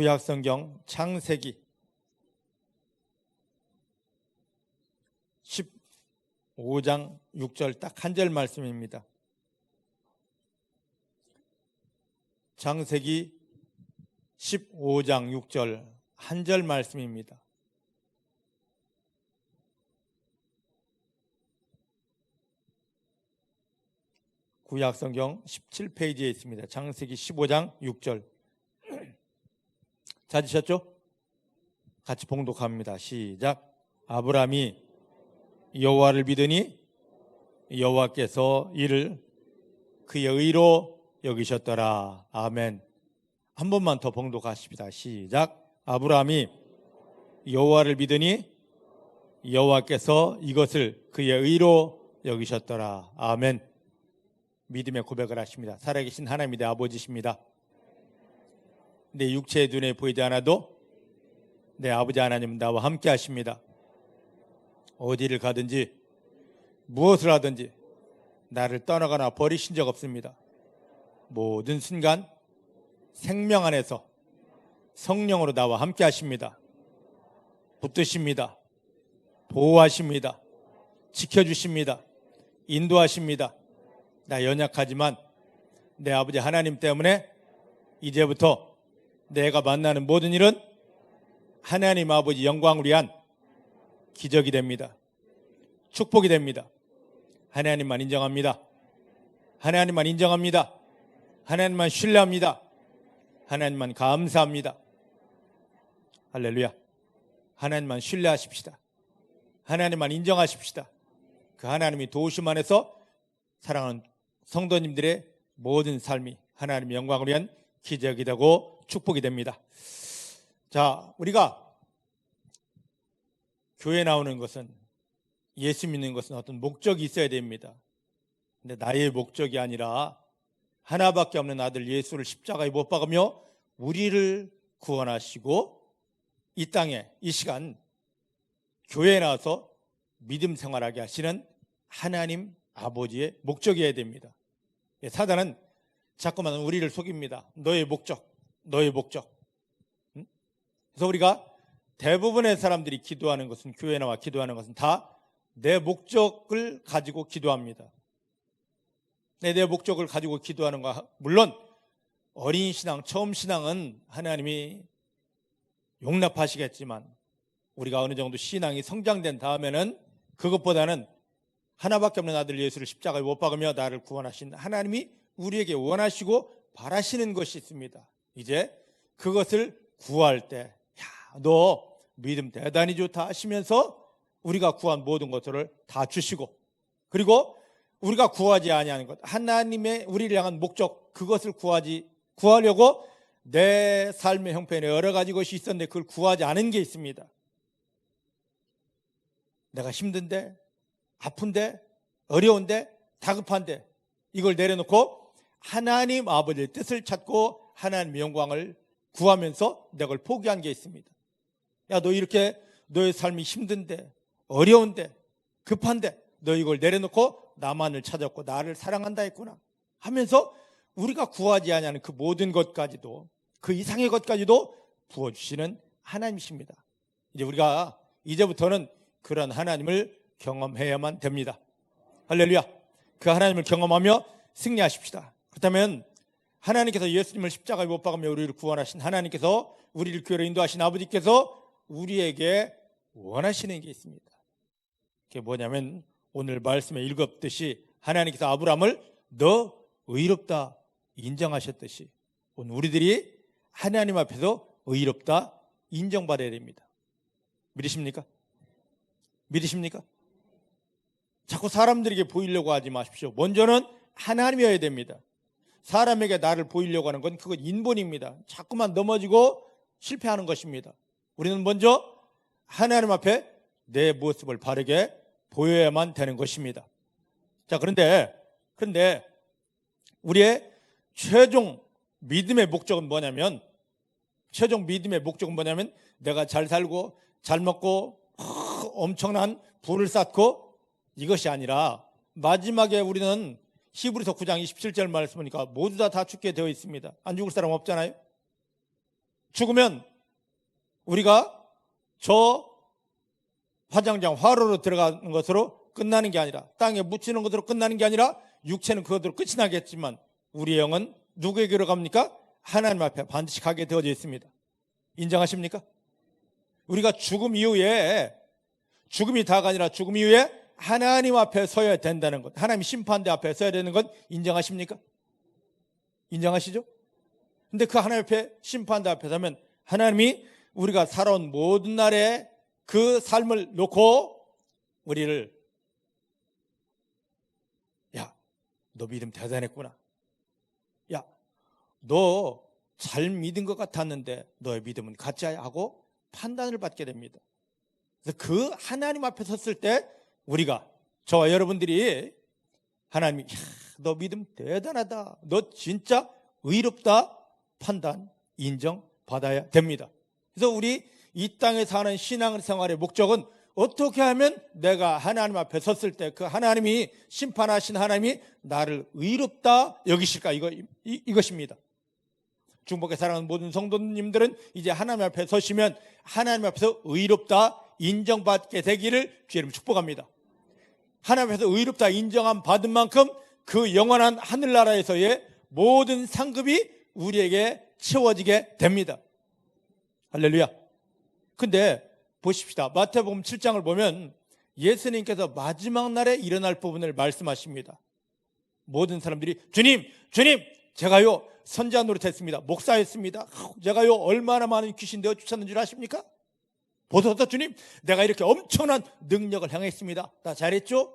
구약성경 창세기 15장 6절 딱 한 절 말씀입니다. 창세기 15장 6절 한 절 말씀입니다. 구약성경 17페이지에 있습니다. 창세기 15장 6절 찾으셨죠? 같이 봉독합니다. 시작. 아브라함이 여호와를 믿으니 여호와께서 이를 그의 의로 여기셨더라. 아멘. 한 번만 더 봉독하십니다. 시작. 아브라함이 여호와를 믿으니 여호와께서 이것을 그의 의로 여기셨더라. 아멘. 믿음의 고백을 하십니다. 살아계신 하나님이 내 아버지십니다. 내 육체의 눈에 보이지 않아도 내 아버지 하나님은 나와 함께 하십니다. 어디를 가든지 무엇을 하든지 나를 떠나거나 버리신 적 없습니다. 모든 순간 생명 안에서 성령으로 나와 함께 하십니다. 붙드십니다. 보호하십니다. 지켜주십니다. 인도하십니다. 나 연약하지만 내 아버지 하나님 때문에 이제부터 내가 만나는 모든 일은 하나님 아버지 영광을 위한 기적이 됩니다. 축복이 됩니다. 하나님만 인정합니다. 하나님만 인정합니다. 하나님만 신뢰합니다. 하나님만 감사합니다. 할렐루야. 하나님만 신뢰하십시다. 하나님만 인정하십시다. 그 하나님이 도우심 안에서 사랑하는 성도님들의 모든 삶이 하나님의 영광을 위한 기적이 되고 축복이 됩니다. 자, 우리가 교회 나오는 것은, 예수 믿는 것은 어떤 목적이 있어야 됩니다. 근데 나의 목적이 아니라 하나밖에 없는 아들 예수를 십자가에 못 박으며 우리를 구원하시고 이 땅에 이 시간 교회에 나와서 믿음 생활하게 하시는 하나님 아버지의 목적이어야 됩니다. 사단은 자꾸만 우리를 속입니다. 너의 목적, 너의 목적. 그래서 우리가 대부분의 사람들이 기도하는 것은, 교회에 나와 기도하는 것은 다 내 목적을 가지고 기도합니다. 내 목적을 가지고 기도하는 거, 물론 어린 신앙, 처음 신앙은 하나님이 용납하시겠지만 우리가 어느 정도 신앙이 성장된 다음에는 그것보다는 하나밖에 없는 아들 예수를 십자가에 못 박으며 나를 구원하신 하나님이 우리에게 원하시고 바라시는 것이 있습니다. 이제 그것을 구할 때, 야, 너 믿음 대단히 좋다 하시면서 우리가 구한 모든 것들을 다 주시고, 그리고 우리가 구하지 아니하는 것, 하나님의 우리를 향한 목적, 그것을 구하려고 내 삶의 형편에 여러 가지 것이 있었는데 그걸 구하지 않은 게 있습니다. 내가 힘든데, 아픈데, 어려운데, 다급한데 이걸 내려놓고 하나님 아버지의 뜻을 찾고 하나님의 영광을 구하면서 내가 그걸 포기한 게 있습니다. 야, 너 이렇게 너의 삶이 힘든데, 어려운데, 급한데 너 이걸 내려놓고 나만을 찾았고 나를 사랑한다 했구나 하면서 우리가 구하지 아니하는 그 모든 것까지도, 그 이상의 것까지도 부어주시는 하나님이십니다. 이제 우리가 이제부터는 그런 하나님을 경험해야만 됩니다. 할렐루야. 그 하나님을 경험하며 승리하십시다. 그렇다면 하나님께서 예수님을 십자가에 못 박으며 우리를 구원하신 하나님께서, 우리를 교회로 인도하신 아버지께서 우리에게 원하시는 게 있습니다. 그게 뭐냐면 오늘 말씀에 읽었듯이 하나님께서 아브라함을 너 의롭다 인정하셨듯이 오늘 우리들이 하나님 앞에서 의롭다 인정받아야 됩니다. 믿으십니까? 믿으십니까? 자꾸 사람들에게 보이려고 하지 마십시오. 먼저는 하나님이어야 됩니다. 사람에게 나를 보이려고 하는 건 그건 인본입니다. 자꾸만 넘어지고 실패하는 것입니다. 우리는 먼저 하나님 앞에 내 모습을 바르게 보여야만 되는 것입니다. 자, 그런데 우리의 최종 믿음의 목적은 뭐냐면, 내가 잘 살고 잘 먹고 엄청난 부를 쌓고 이것이 아니라, 마지막에 우리는 히브리서 9장 27절 말씀 보니까 모두 다 죽게 되어 있습니다. 안 죽을 사람 없잖아요. 죽으면 우리가 저 화장장 화로로 들어가는 것으로 끝나는 게 아니라, 땅에 묻히는 것으로 끝나는 게 아니라, 육체는 그것으로 끝이 나겠지만 우리의 영은 누구에게로 갑니까? 하나님 앞에 반드시 가게 되어져 있습니다. 인정하십니까? 우리가 죽음 이후에, 죽음이 다가 아니라 죽음 이후에 하나님 앞에 서야 된다는 것, 하나님 심판대 앞에 서야 되는 것 인정하십니까? 인정하시죠? 근데 그 하나님 앞에 심판대 앞에 서면 하나님이 우리가 살아온 모든 날에 그 삶을 놓고 우리를, 야, 너 믿음 대단했구나. 야, 너 잘 믿은 것 같았는데 너의 믿음은 가짜야 하고 판단을 받게 됩니다. 그래서 그 하나님 앞에 섰을 때 우리가, 저와 여러분들이 하나님이, 야, 너 믿음 대단하다, 너 진짜 의롭다 판단, 인정받아야 됩니다. 그래서 우리 이 땅에 사는 신앙생활의 목적은 어떻게 하면 내가 하나님 앞에 섰을 때 그 하나님이, 심판하신 하나님이 나를 의롭다 여기실까, 이것입니다. 중복에 사랑하는 모든 성도님들은 이제 하나님 앞에 서시면 하나님 앞에서 의롭다 인정받게 되기를 주의 이름으로 축복합니다. 하나님 앞에서 의롭다 인정함 받은 만큼 그 영원한 하늘나라에서의 모든 상급이 우리에게 채워지게 됩니다. 할렐루야. 근데 보십시다. 마태복음 7장을 보면 예수님께서 마지막 날에 일어날 부분을 말씀하십니다. 모든 사람들이 주님, 제가요 선지자 노릇했습니다. 목사했습니다. 제가요 얼마나 많은 귀신 되어 쫓았는 줄 아십니까? 보소서 주님, 내가 이렇게 엄청난 능력을 행했습니다. 다 잘했죠?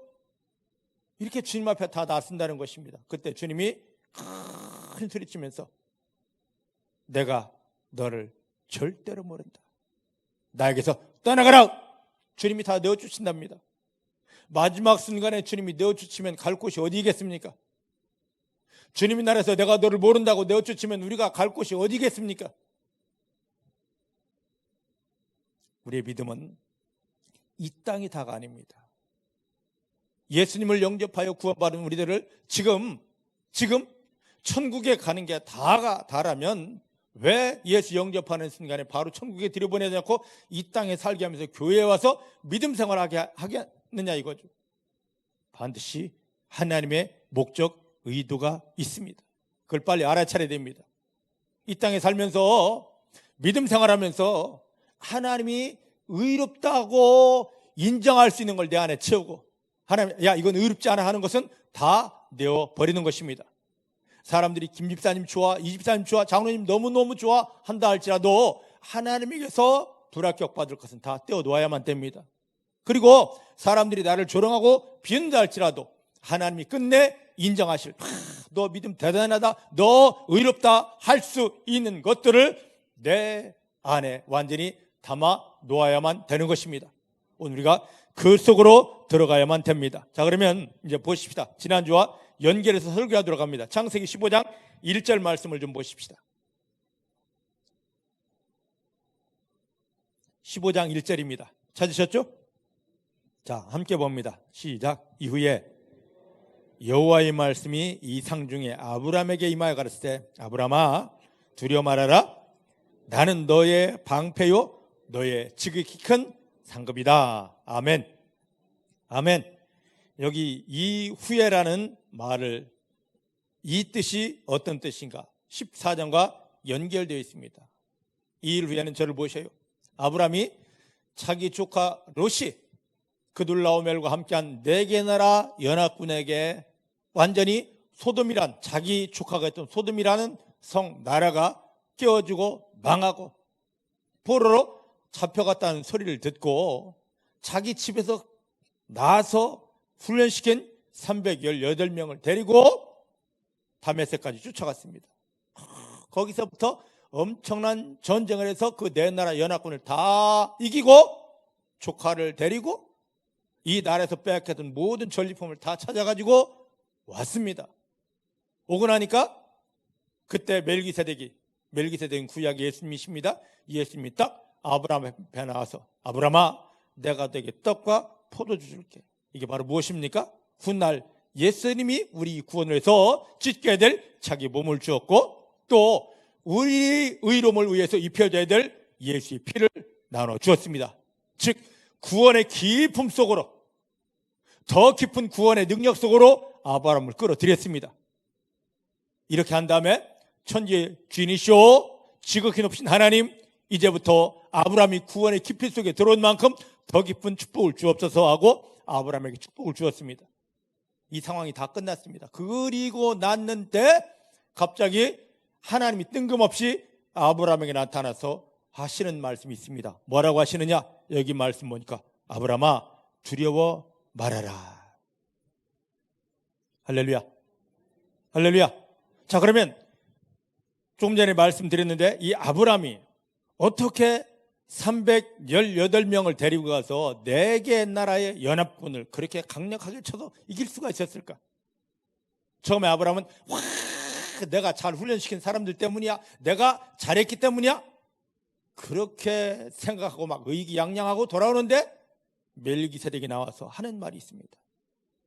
이렇게 주님 앞에 다 나선다는 것입니다. 그때 주님이 큰 소리치면서 내가 너를 절대로 모른다, 나에게서 떠나가라. 주님이 다 내어주신답니다. 마지막 순간에 주님이 내어주시면 갈 곳이 어디겠습니까? 주님이 나라에서 내가 너를 모른다고 내어주시면 우리가 갈 곳이 어디겠습니까? 우리의 믿음은 이 땅이 다가 아닙니다. 예수님을 영접하여 구원받은 우리들을 지금 천국에 가는 게 다라면 왜 예수 영접하는 순간에 바로 천국에 들여보내지 않고 이 땅에 살게 하면서 교회에 와서 믿음 생활하게 하겠느냐 이거죠. 반드시 하나님의 목적, 의도가 있습니다. 그걸 빨리 알아차려야 됩니다. 이 땅에 살면서 믿음 생활하면서 하나님이 의롭다고 인정할 수 있는 걸 내 안에 채우고, 하나님, 야, 이건 의롭지 않아 하는 것은 다 내어버리는 것입니다. 사람들이 김 집사님 좋아, 이 집사님 좋아, 장로님 너무너무 좋아 한다 할지라도 하나님에게서 불합격 받을 것은 다 떼어놓아야만 됩니다. 그리고 사람들이 나를 조롱하고 비웃는다 할지라도 하나님이 끝내 인정하실, 너 믿음 대단하다, 너 의롭다 할 수 있는 것들을 내 안에 완전히 담아 놓아야만 되는 것입니다. 오늘 우리가 그 속으로 들어가야만 됩니다. 자, 그러면 이제 보십시다. 지난주와 연결해서 설교하도록 합니다. 창세기 15장 1절 말씀을 좀 보십시다. 15장 1절입니다. 찾으셨죠? 자, 함께 봅니다. 시작. 이후에 여호와의 말씀이 이상 중에 아브라함에게 임하여 가르치되, 아브라함아, 두려워 말아라. 나는 너의 방패요 너의 지극히 큰 상급이다. 아멘. 아멘. 여기 이후에라는 말을, 이 뜻이 어떤 뜻인가? 14장과 연결되어 있습니다. 이 일 후에는 저를 보셔요. 아브라함이 자기 조카 롯이 그둘라오멜과 함께한 4개 나라 연합군에게 완전히 소돔이란, 자기 조카가 했던 소돔이라는 성 나라가 깨어지고 망하고 포로로 잡혀갔다는 소리를 듣고 자기 집에서 나서 훈련시킨 318명을 데리고 다메섹까지 쫓아갔습니다. 거기서부터 엄청난 전쟁을 해서 그 4나라 연합군을 다 이기고 조카를 데리고 이 나라에서 빼앗겼던 모든 전리품을 다 찾아가지고 왔습니다. 오고 나니까 그때 멜기세덱은 구약 예수님이십니다. 예수님이 딱 아브라함 앞에 나와서, 아브라함아, 내가 너에게 떡과 포도주 줄게. 이게 바로 무엇입니까? 훗날 예수님이 우리 구원을 해서 짓게 될 자기 몸을 주었고, 또 우리 의로움을 위해서 입혀져야 될 예수의 피를 나눠 주었습니다. 즉 구원의 깊음 속으로, 더 깊은 구원의 능력 속으로 아브라함을 끌어들였습니다. 이렇게 한 다음에 천지의 주인이시오 지극히 높으신 하나님, 이제부터 아브라함이 구원의 깊이 속에 들어온 만큼 더 깊은 축복을 주옵소서 하고 아브라함에게 축복을 주었습니다. 이 상황이 다 끝났습니다. 그리고 났는데 갑자기 하나님이 뜬금없이 아브라함에게 나타나서 하시는 말씀이 있습니다. 뭐라고 하시느냐? 여기 말씀 보니까 아브라함아 두려워 말아라. 할렐루야. 할렐루야. 자, 그러면 조금 전에 말씀드렸는데 이 아브라함이 어떻게 318명을 데리고 가서 4개의 나라의 연합군을 그렇게 강력하게 쳐서 이길 수가 있었을까? 처음에 아브라함은 와, 내가 잘 훈련시킨 사람들 때문이야, 내가 잘했기 때문이야, 그렇게 생각하고 막 의기양양하고 돌아오는데 멜기세덱이 나와서 하는 말이 있습니다.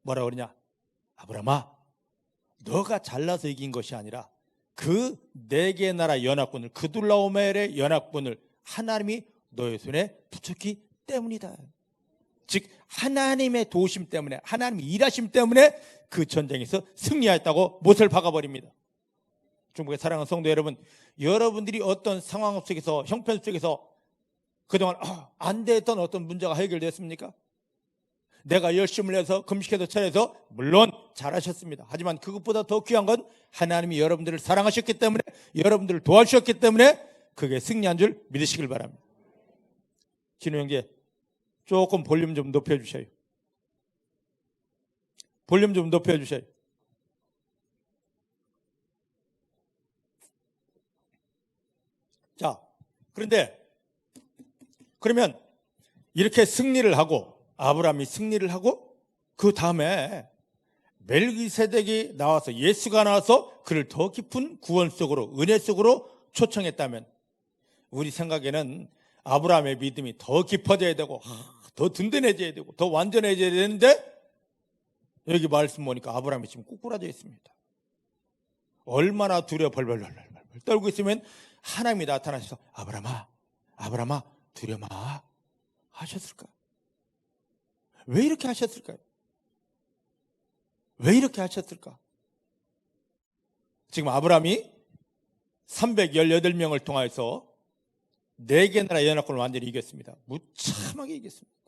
뭐라 그러냐? 아브라함아, 너가 잘나서 이긴 것이 아니라 그 4개의 나라 연합군을, 그둘라오멜의 연합군을 하나님이 너의 손에 붙였기 때문이다. 즉 하나님의 도우심 때문에, 하나님의 일하심 때문에 그 전쟁에서 승리하였다고 못을 박아버립니다. 중국의 사랑하는 성도 여러분, 여러분들이 어떤 상황 속에서, 형편 속에서 그동안 안 됐던 어떤 문제가 해결됐습니까? 내가 열심을 해서 금식해서 차려서 물론 잘하셨습니다. 하지만 그것보다 더 귀한 건 하나님이 여러분들을 사랑하셨기 때문에, 여러분들을 도와주셨기 때문에 그게 승리한 줄 믿으시길 바랍니다. 진우 형제, 조금 볼륨 좀 높여주셔요. 볼륨 좀 높여주셔요. 자, 그러면 이렇게 승리를 하고, 아브라함이 승리를 하고, 그 다음에 멜기세덱이 나와서, 예수가 나와서 그를 더 깊은 구원 속으로, 은혜 속으로 초청했다면 우리 생각에는 아브라함의 믿음이 더 깊어져야 되고 더 든든해져야 되고 더 완전해져야 되는데, 여기 말씀 보니까 아브라함이 지금 꼬꾸라져 있습니다. 얼마나 두려워 벌벌 떨고 있으면 하나님이 나타나셔서 아브라함아 두려워 마 하셨을까? 왜 이렇게 하셨을까요? 왜 이렇게 하셨을까? 지금 아브라함이 318명을 통해서 4개 나라 연합군을 완전히 이겼습니다. 무참하게 이겼습니다.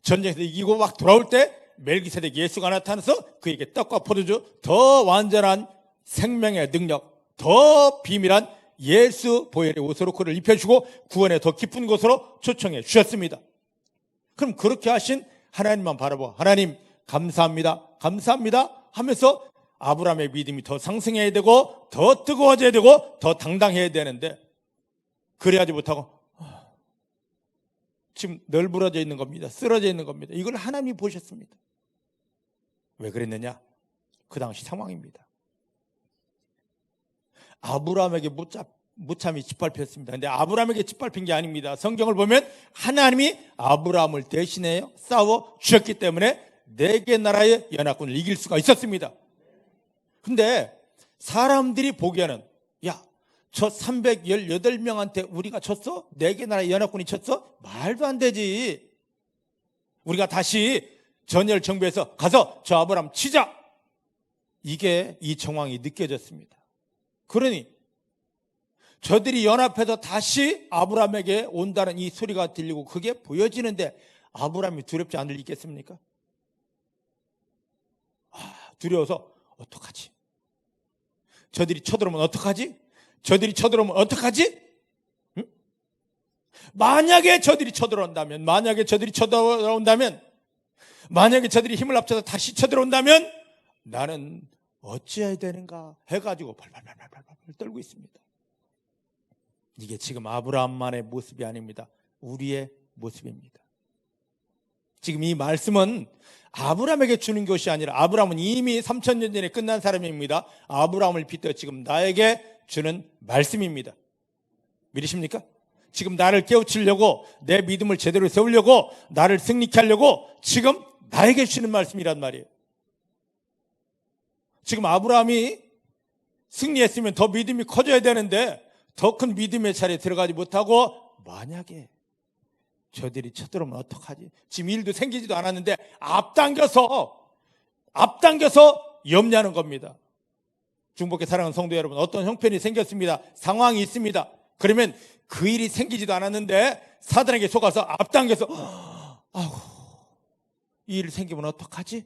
전쟁에서 이기고 막 돌아올 때 멜기세덱 예수가 나타나서 그에게 떡과 포도주, 더 완전한 생명의 능력, 더 비밀한 예수 보혈의 오스로코를 입혀주고 구원의 더 깊은 곳으로 초청해 주셨습니다. 그럼 그렇게 하신 하나님만 바라보고 하나님 감사합니다, 감사합니다 하면서 아브라함의 믿음이 더 상승해야 되고 더 뜨거워져야 되고 더 당당해야 되는데, 그래야지 못하고 지금 널브러져 있는 겁니다. 쓰러져 있는 겁니다. 이걸 하나님이 보셨습니다. 왜 그랬느냐? 그 당시 상황입니다. 아브라함에게 무참히 짓밟혔습니다. 근데 아브라함에게 짓밟힌 게 아닙니다. 성경을 보면 하나님이 아브라함을 대신해 싸워 주셨기 때문에 4개 나라의 연합군을 이길 수가 있었습니다. 근데 사람들이 보기에는 야, 저 318명한테 우리가 졌어? 4개 나라의 연합군이 졌어? 말도 안 되지. 우리가 다시 전열 정비해서 가서 저 아브라함 치자. 이게 이 정황이 느껴졌습니다. 그러니 저들이 연합해서 다시 아브라함에게 온다는 이 소리가 들리고 그게 보여지는데 아브라함이 두렵지 않을 리 있겠습니까? 두려워서 어떡하지? 저들이 쳐들어오면 어떡하지? 저들이 쳐들어오면 어떡하지? 응? 만약에 저들이 쳐들어온다면, 만약에 저들이 힘을 합쳐서 다시 쳐들어온다면 나는 어찌해야 되는가 해가지고 발발발 떨고 있습니다. 이게 지금 아브라함만의 모습이 아닙니다. 우리의 모습입니다. 지금 이 말씀은 아브라함에게 주는 것이 아니라, 아브라함은 이미 3000년 전에 끝난 사람입니다. 아브라함을 빗대어 지금 나에게 주는 말씀입니다. 믿으십니까? 지금 나를 깨우치려고, 내 믿음을 제대로 세우려고, 나를 승리케 하려고 지금 나에게 주는 말씀이란 말이에요. 지금 아브라함이 승리했으면 더 믿음이 커져야 되는데 더 큰 믿음의 자리에 들어가지 못하고 만약에 저들이 쳐들어오면 어떡하지? 지금 일도 생기지도 않았는데 앞당겨서 염려하는 겁니다. 중복의 사랑하는 성도 여러분, 어떤 형편이 생겼습니다. 상황이 있습니다. 그러면 그 일이 생기지도 않았는데 사단에게 속아서 앞당겨서 이 일이 생기면 어떡하지?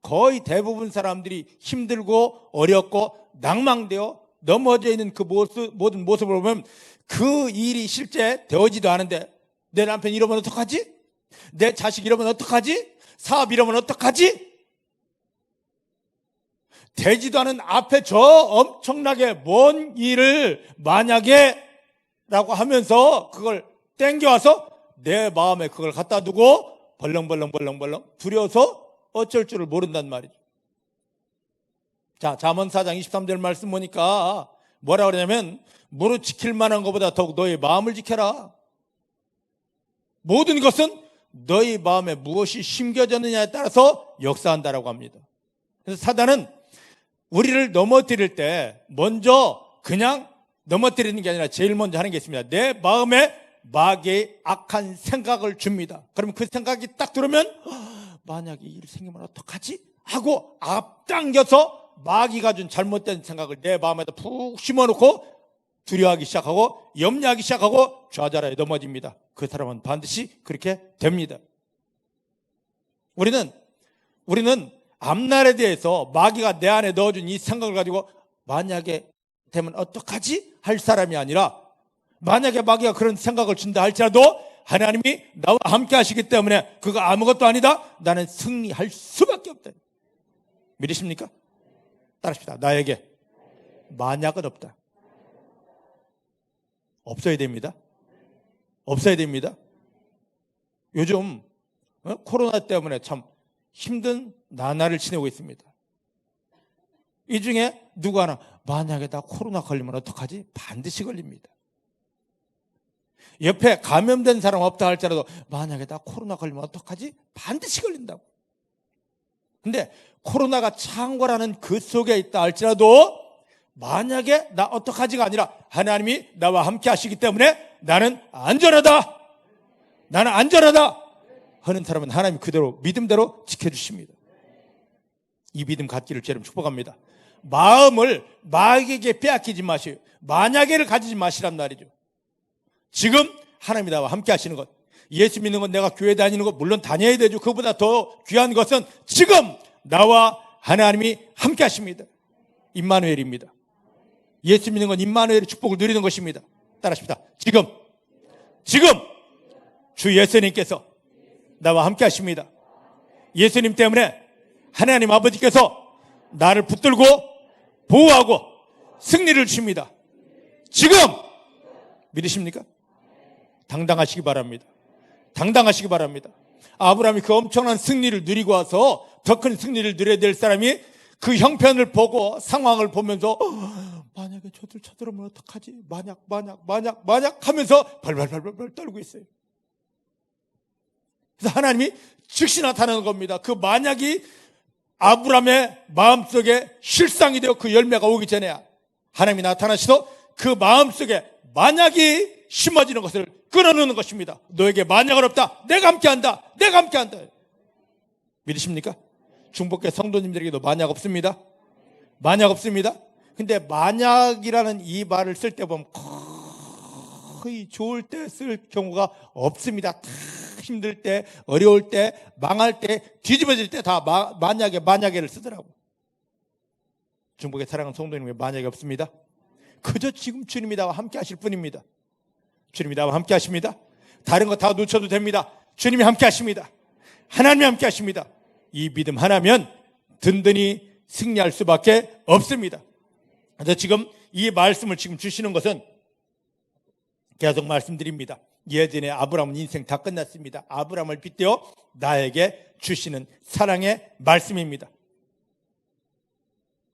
거의 대부분 사람들이 힘들고 어렵고 낭망되어 넘어져 있는 그 모든 모습을 보면 그 일이 실제 되어지도 않은데 내 남편 이러면 어떡하지? 내 자식 이러면 어떡하지? 사업 이러면 어떡하지? 되지도 않은 앞에 저 엄청나게 먼 일을 만약에 라고 하면서 그걸 땡겨와서 내 마음에 그걸 갖다 두고 벌렁벌렁 두려워서 어쩔 줄을 모른단 말이죠. 자, 잠언 4장 23절 말씀 보니까 뭐라 그러냐면 무릇 지킬 만한 것보다 더욱 너의 마음을 지켜라. 모든 것은 너희 마음에 무엇이 심겨졌느냐에 따라서 역사한다라고 합니다. 그래서 사단은 우리를 넘어뜨릴 때 먼저 그냥 넘어뜨리는 게 아니라 제일 먼저 하는 게 있습니다. 내 마음에 마귀의 악한 생각을 줍니다. 그러면 그 생각이 딱 들으면 만약에 이 일이 생기면 어떡하지? 하고 앞당겨서 마귀가 준 잘못된 생각을 내 마음에다 푹 심어놓고 두려워하기 시작하고 염려하기 시작하고 좌절하여 넘어집니다. 그 사람은 반드시 그렇게 됩니다. 우리는 앞날에 대해서 마귀가 내 안에 넣어준 이 생각을 가지고 만약에 되면 어떡하지? 할 사람이 아니라 만약에 마귀가 그런 생각을 준다 할지라도 하나님이 나와 함께 하시기 때문에 그거 아무것도 아니다. 나는 승리할 수밖에 없다. 믿으십니까? 따라합시다. 나에게 만약은 없다. 없어야 됩니다. 없어야 됩니다. 요즘 코로나 때문에 참 힘든 나날을 지내고 있습니다. 이 중에 누구 하나 만약에 나 코로나 걸리면 어떡하지? 반드시 걸립니다. 옆에 감염된 사람 없다 할지라도 만약에 나 코로나 걸리면 어떡하지? 반드시 걸린다고. 근데 코로나가 창궐하는 그 속에 있다 할지라도 만약에 나 어떡하지가 아니라 하나님이 나와 함께 하시기 때문에 나는 안전하다. 나는 안전하다 하는 사람은 하나님 그대로 믿음대로 지켜주십니다. 이 믿음 갖기를 주님 축복합니다. 마음을 마귀에게 빼앗기지 마시오. 만약에를 가지지 마시란 말이죠. 지금 하나님이 나와 함께 하시는 것, 예수 믿는 것, 내가 교회 다니는 것 물론 다녀야 되죠. 그보다 더 귀한 것은 지금 나와 하나님이 함께 하십니다. 임마누엘입니다. 예수 믿는 건 임마누엘의 축복을 누리는 것입니다. 따라하십시다. 지금 주 예수님께서 나와 함께 하십니다. 예수님 때문에 하나님 아버지께서 나를 붙들고 보호하고 승리를 주십니다. 지금 믿으십니까? 당당하시기 바랍니다. 당당하시기 바랍니다. 아브라함이 그 엄청난 승리를 누리고 와서 더 큰 승리를 누려야 될 사람이 그 형편을 보고 상황을 보면서 만약에 저들 쳐들어오면 어떡하지? 만약 하면서 발발발발 떨고 있어요. 그래서 하나님이 즉시 나타나는 겁니다. 그 만약이 아브라함의 마음속에 실상이 되어 그 열매가 오기 전에 하나님이 나타나시도 그 마음속에 만약이 심어지는 것을 끊어놓는 것입니다. 너에게 만약은 없다. 내가 함께한다. 내가 함께한다. 믿으십니까? 중복계 성도님들에게도 만약 없습니다. 만약 없습니다. 근데 만약이라는 이 말을 쓸 때 보면 거의 좋을 때 쓸 경우가 없습니다. 다 힘들 때, 어려울 때, 망할 때, 뒤집어질 때 다 만약에를 쓰더라고. 중복의 사랑하는 성도님에게 만약이 없습니다. 그저 지금 주님이 나와 함께 하실 뿐입니다. 주님이 나와 함께 하십니다. 다른 거 다 놓쳐도 됩니다. 주님이 함께 하십니다. 하나님이 함께 하십니다. 이 믿음 하나면 든든히 승리할 수밖에 없습니다. 그래서 지금 이 말씀을 지금 주시는 것은 계속 말씀드립니다. 예전에 아브라함은 인생 다 끝났습니다. 아브라함을 빗대어 나에게 주시는 사랑의 말씀입니다.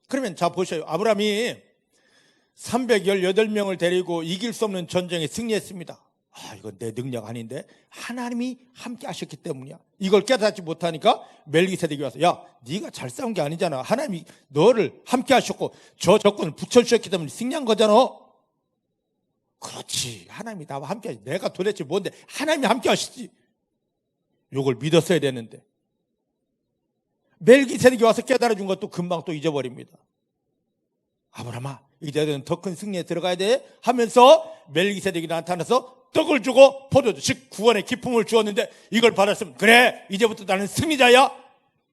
그러면 자 보셔요. 아브라함이 318명을 데리고 이길 수 없는 전쟁에 승리했습니다. 이건 내 능력 아닌데 하나님이 함께 하셨기 때문이야. 이걸 깨닫지 못하니까 멜기세덱이 와서, 야, 네가 잘 싸운 게 아니잖아. 하나님이 너를 함께 하셨고 저 조건을 붙여주셨기 때문에 승리한 거잖아. 그렇지, 하나님이 나와 함께 하시. 내가 도대체 뭔데 하나님이 함께 하시지. 이걸 믿었어야 되는데 멜기세덱이 와서 깨달아준 것도 금방 또 잊어버립니다. 아브라함아, 이제는 더 큰 승리에 들어가야 돼 하면서 멜기세덱이 나타나서 떡을 주고 포도주, 즉 구원의 기쁨을 주었는데 이걸 받았으면, 그래, 이제부터 나는 승리자야.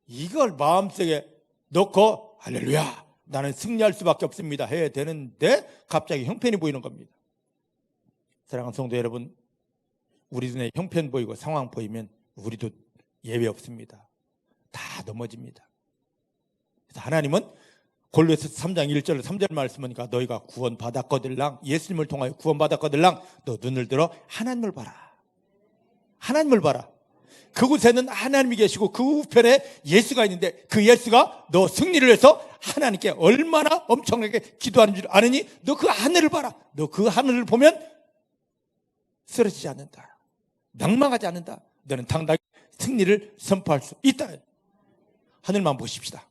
이걸 마음속에 넣고 할렐루야, 나는 승리할 수밖에 없습니다 해야 되는데 갑자기 형편이 보이는 겁니다. 사랑하는 성도 여러분, 우리 눈에 형편 보이고 상황 보이면 우리도 예외 없습니다. 다 넘어집니다. 그래서 하나님은 골로새 3장 1절 3절 말씀하니까 너희가 구원받았거들랑, 예수님을 통하여 구원받았거들랑 너 눈을 들어 하나님을 봐라. 하나님을 봐라. 그곳에는 하나님이 계시고 그 우편에 예수가 있는데 그 예수가 너 승리를 해서 하나님께 얼마나 엄청나게 기도하는 줄 아느니 너 그 하늘을 봐라. 너 그 하늘을 보면 쓰러지지 않는다. 낭망하지 않는다. 너는 당당히 승리를 선포할 수 있다. 하늘만 보십시다.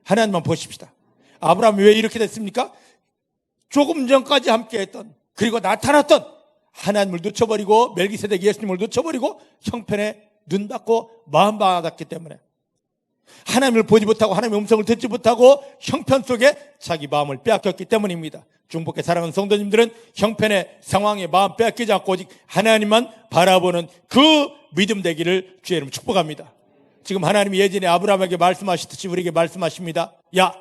하나님만 보십시다. 아브라함이 왜 이렇게 됐습니까? 조금 전까지 함께했던, 그리고 나타났던 하나님을 놓쳐버리고 멜기세덱 예수님을 놓쳐버리고 형편에 눈 닫고 마음 닫았기 때문에, 하나님을 보지 못하고 하나님의 음성을 듣지 못하고 형편 속에 자기 마음을 빼앗겼기 때문입니다. 중복의 사랑하는 성도님들은 형편의 상황에 마음 빼앗기지 않고 오직 하나님만 바라보는 그 믿음 되기를 주의 이름으로 축복합니다. 지금 하나님이 예전에 아브라함에게 말씀하시듯이 우리에게 말씀하십니다. 야,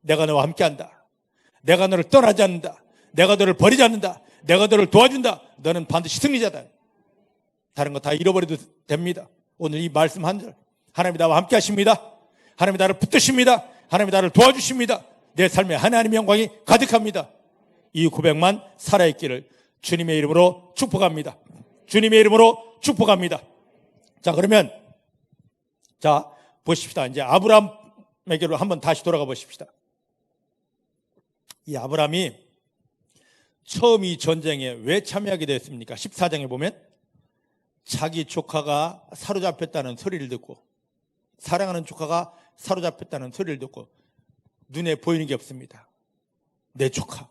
내가 너와 함께한다. 내가 너를 떠나지 않는다. 내가 너를 버리지 않는다. 내가 너를 도와준다. 너는 반드시 승리자다. 다른 거 다 잃어버려도 됩니다. 오늘 이 말씀 한 절, 하나님이 나와 함께 하십니다. 하나님이 나를 붙드십니다. 하나님이 나를 도와주십니다. 내 삶에 하나님의 영광이 가득합니다. 이 고백만 살아있기를 주님의 이름으로 축복합니다. 주님의 이름으로 축복합니다. 자, 그러면 자, 보십시다. 이제 아브라함에게로 한번 다시 돌아가 보십시다. 이 아브라함이 처음 이 전쟁에 왜 참여하게 되었습니까? 14장에 보면 자기 조카가 사로잡혔다는 소리를 듣고, 사랑하는 조카가 사로잡혔다는 소리를 듣고 눈에 보이는 게 없습니다. 내 조카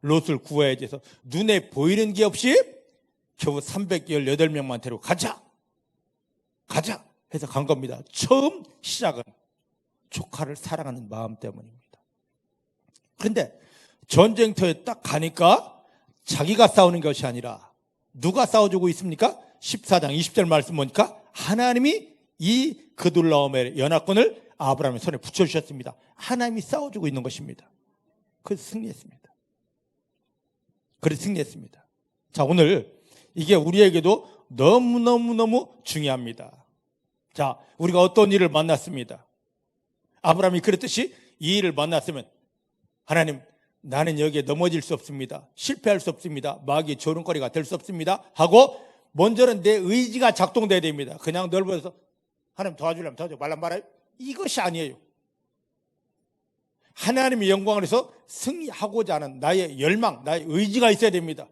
롯을 구해야지 해서 눈에 보이는 게 없이 겨우 318명만 데리고 가자 해서 간 겁니다. 처음 시작은 조카를 사랑하는 마음 때문입니다. 그런데 전쟁터에 딱 가니까 자기가 싸우는 것이 아니라 누가 싸워주고 있습니까? 14장 20절 말씀 보니까 하나님이 이 그둘라오멜 연합군을 아브라함의 손에 붙여주셨습니다. 하나님이 싸워주고 있는 것입니다. 그래서 승리했습니다. 자, 오늘 이게 우리에게도 너무너무 중요합니다. 자, 우리가 어떤 일을 만났습니다. 아브라함이 그랬듯이 이 일을 만났으면, 하나님, 나는 여기에 넘어질 수 없습니다. 실패할 수 없습니다. 마귀의 조롱거리가 될 수 없습니다 하고 먼저는 내 의지가 작동돼야 됩니다. 그냥 넓어서 하나님 도와주려면 도와줘 말란 말아요. 이것이 아니에요. 하나님의 영광을 위해서 승리하고자 하는 나의 열망, 나의 의지가 있어야 됩니다.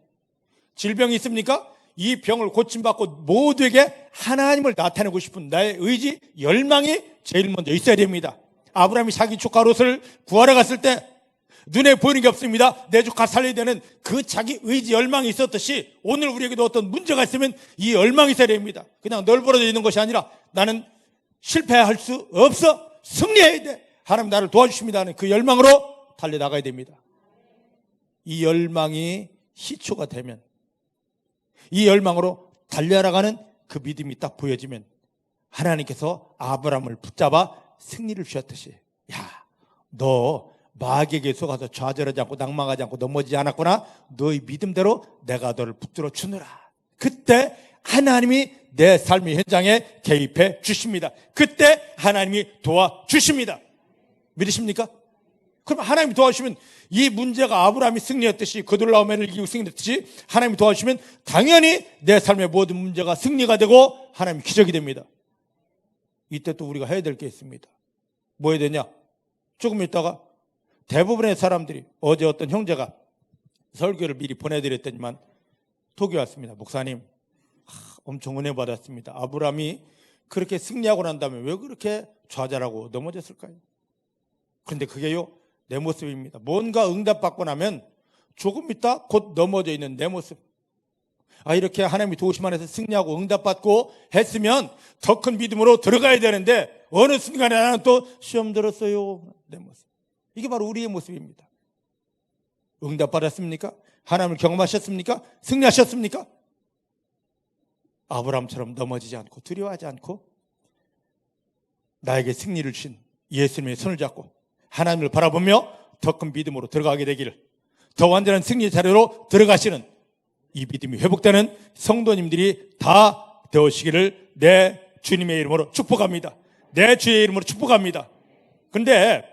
질병이 있습니까? 이 병을 고침받고 모두에게 하나님을 나타내고 싶은 나의 의지, 열망이 제일 먼저 있어야 됩니다. 아브라함이 자기 조카 롯을 구하러 갔을 때 눈에 보이는 게 없습니다. 내 조카 살려야 되는 그 자기 의지, 열망이 있었듯이 오늘 우리에게도 어떤 문제가 있으면 이 열망이 있어야 됩니다. 그냥 널브러져 있는 것이 아니라 나는 실패할 수 없어, 승리해야 돼, 하나님 나를 도와주십니다 하는 그 열망으로 달려나가야 됩니다. 이 열망이 희초가 되면, 이 열망으로 달려나가는 그 믿음이 딱 보여지면 하나님께서 아브라함을 붙잡아 승리를 주셨듯이, 야, 너 마귀에게 속아서 좌절하지 않고 낭망하지 않고 넘어지지 않았구나. 너의 믿음대로 내가 너를 붙들어 주느라. 그때 하나님이 내 삶의 현장에 개입해 주십니다. 그때 하나님이 도와주십니다. 믿으십니까? 그럼 하나님이 도와주시면, 이 문제가 아브라함이 승리했듯이 그둘라오멜을 이기고 승리했듯이 하나님이 도와주시면 당연히 내 삶의 모든 문제가 승리가 되고 하나님이 기적이 됩니다. 이때 또 우리가 해야 될 게 있습니다. 뭐 해야 되냐? 조금 있다가 대부분의 사람들이, 어제 어떤 형제가 설교를 미리 보내드렸더니만 톡이 왔습니다. 목사님, 엄청 은혜 받았습니다. 아브라함이 그렇게 승리하고 난 다음에 왜 그렇게 좌절하고 넘어졌을까요? 그런데 그게요, 내 모습입니다. 뭔가 응답받고 나면 조금 있다 곧 넘어져 있는 내 모습. 이렇게 하나님이 도우심 안에서 승리하고 응답받고 했으면 더 큰 믿음으로 들어가야 되는데 어느 순간에 나는 또 시험 들었어요. 내 모습. 이게 바로 우리의 모습입니다. 응답받았습니까? 하나님을 경험하셨습니까? 승리하셨습니까? 아브라함처럼 넘어지지 않고 두려워하지 않고 나에게 승리를 주신 예수님의 손을 잡고 하나님을 바라보며 더 큰 믿음으로 들어가게 되기를, 더 완전한 승리의 자리로 들어가시는 이 믿음이 회복되는 성도님들이 다 되어시기를 내 주님의 이름으로 축복합니다. 내 주의 이름으로 축복합니다. 그런데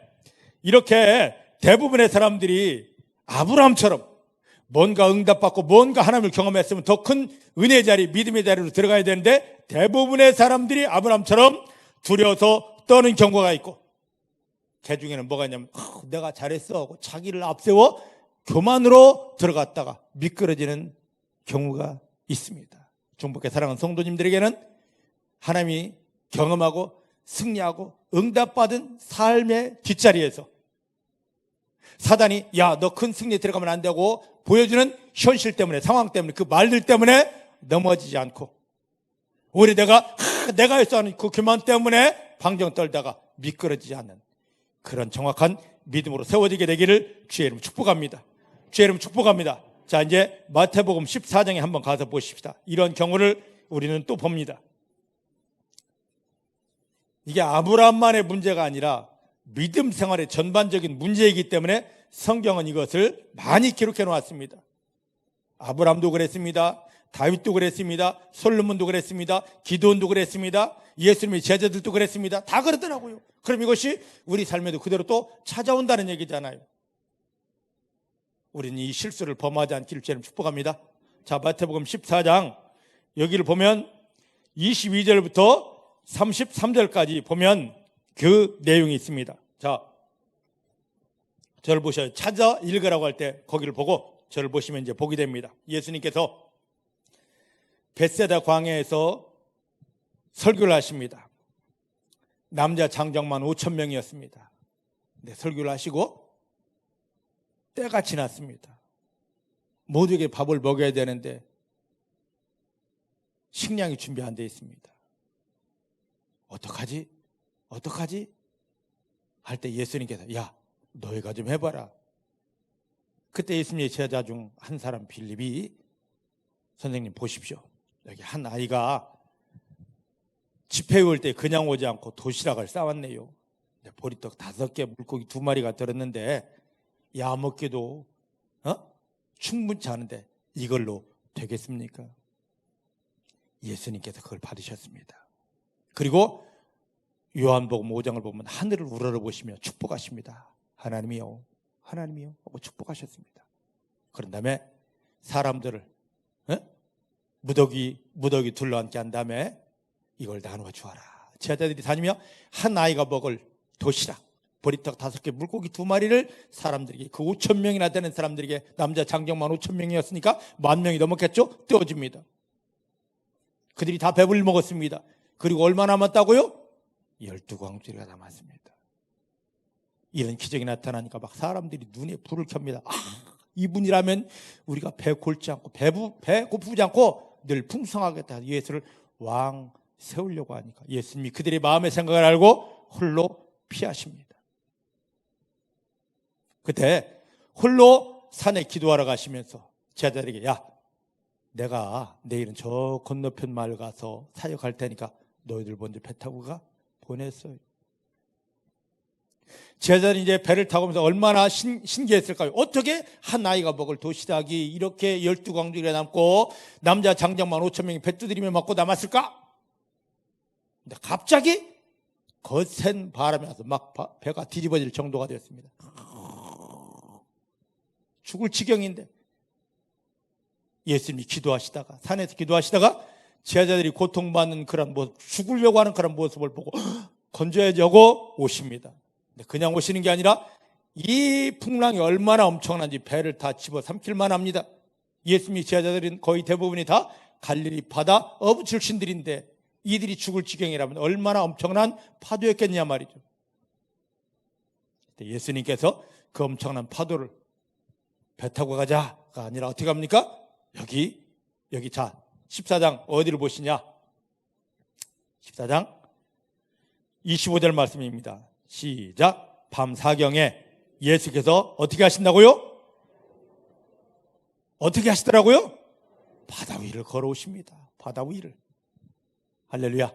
이렇게 대부분의 사람들이 아브라함처럼 뭔가 응답받고 뭔가 하나님을 경험했으면 더 큰 은혜의 자리, 믿음의 자리로 들어가야 되는데 대부분의 사람들이 아브라함처럼 두려워서 떠는 경우가 있고, 그 중에는 뭐가 있냐면 내가 잘했어 하고 자기를 앞세워 교만으로 들어갔다가 미끄러지는 경우가 있습니다. 중복의 사랑하는 성도님들에게는 하나님이 경험하고 승리하고 응답받은 삶의 뒷자리에서 사단이 야, 너 큰 승리에 들어가면 안 되고 보여주는 현실 때문에, 상황 때문에, 그 말들 때문에 넘어지지 않고, 오히려 내가 했어 하는 그 교만 때문에 방정 떨다가 미끄러지지 않는 그런 정확한 믿음으로 세워지게 되기를 주의 이름 축복합니다. 주의 이름 축복합니다. 자, 이제 마태복음 14장에 한번 가서 보십시다. 이런 경우를 우리는 또 봅니다. 이게 아브라함만의 문제가 아니라 믿음 생활의 전반적인 문제이기 때문에 성경은 이것을 많이 기록해 놓았습니다. 아브라함도 그랬습니다. 다윗도 그랬습니다. 솔로몬도 그랬습니다. 기드온도 그랬습니다. 예수님의 제자들도 그랬습니다. 다 그러더라고요. 그럼 이것이 우리 삶에도 그대로 또 찾아온다는 얘기잖아요. 우리는 이 실수를 범하지 않기를 주님 축복합니다. 자, 마태복음 14장 여기를 보면 22절부터 33절까지 보면 그 내용이 있습니다. 자, 저를 보셔요. 찾아 읽으라고 할 때 거기를 보고 저를 보시면 이제 보게 됩니다. 예수님께서 벳세다 광야에서 설교를 하십니다. 남자 장정만 5,000명이었습니다. 네, 설교를 하시고 때가 지났습니다. 모두에게 밥을 먹여야 되는데 식량이 준비 안 되어 있습니다. 어떡하지? 할 때 예수님께서 야, 너희가 좀 해봐라. 그때 예수님의 제자 중 한 사람 빌립이 선생님 보십시오. 여기 한 아이가 집회 올 때 그냥 오지 않고 도시락을 싸왔네요. 보리떡 5개, 물고기 2마리가 들었는데 야 먹기도 충분치 않은데 이걸로 되겠습니까? 예수님께서 그걸 받으셨습니다. 그리고 요한복음 5장을 보면 하늘을 우러러보시며 축복하십니다. 하나님이요 하고 축복하셨습니다. 그런 다음에 사람들을 무더기 둘러앉게 한 다음에 이걸 나누어 주어라. 제자들이 다니며 한 아이가 먹을 도시락 보리떡 5개, 물고기 2마리를 사람들에게, 그 5,000명이나 되는 사람들에게, 남자 장정만 5,000명이었으니까 10,000명이 넘었겠죠? 떼어줍니다. 그들이 다 배불리 먹었습니다. 그리고 얼마 남았다고요? 12광주리가 남았습니다. 이런 기적이 나타나니까 막 사람들이 눈에 불을 켭니다. 이분이라면 우리가 배 골지 않고 배 고프지 않고 늘 풍성하겠다. 예수를 왕 세우려고 하니까 예수님이 그들의 마음의 생각을 알고 홀로 피하십니다. 그때 홀로 산에 기도하러 가시면서 제자들에게 야, 내가 내일은 저 건너편 마을 가서 사역할 테니까 너희들 먼저 배 타고 가 보냈어요. 제자들이 이제 배를 타고 오면서 얼마나 신기했을까요? 어떻게 한 아이가 먹을 도시락이 이렇게 12광주리가 남고 남자 장정만 5,000명이 배 두드리며 먹고 남았을까? 근데 갑자기 거센 바람이 와서 막 배가 뒤집어질 정도가 되었습니다. 죽을 지경인데 예수님이 기도하시다가, 산에서 기도하시다가 제자들이 고통받는 그런 모습, 죽으려고 하는 그런 모습을 보고 건져야지하고 오십니다. 그냥 오시는 게 아니라 이 풍랑이 얼마나 엄청난지 배를 다 집어삼킬만 합니다. 예수님의 제자들은 거의 대부분이 다 갈릴리 바다 어부 출신들인데 이들이 죽을 지경이라면 얼마나 엄청난 파도였겠냐 말이죠. 예수님께서 그 엄청난 파도를 배 타고 가자가 아니라 어떻게 합니까? 여기 자 14장 어디를 보시냐? 14장 25절 말씀입니다. 시작. 밤 사경에 예수께서 어떻게 하신다고요? 어떻게 하시더라고요? 바다 위를 걸어오십니다. 바다 위를. 할렐루야.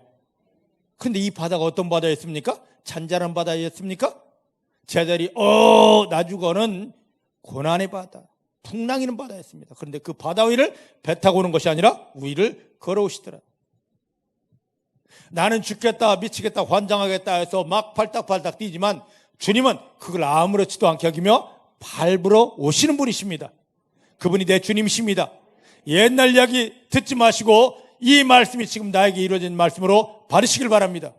근데 이 바다가 어떤 바다였습니까? 잔잔한 바다였습니까? 제자들이 나주거는 고난의 바다, 풍랑이는 바다였습니다. 그런데 그 바다 위를 배 타고 오는 것이 아니라 위를 걸어오시더라. 나는 죽겠다, 미치겠다, 환장하겠다 해서 막 팔딱팔딱 뛰지만 주님은 그걸 아무렇지도 않게 여기며 밟으러 오시는 분이십니다. 그분이 내 주님이십니다. 옛날 이야기 듣지 마시고 이 말씀이 지금 나에게 이루어진 말씀으로 받으시길 바랍니다.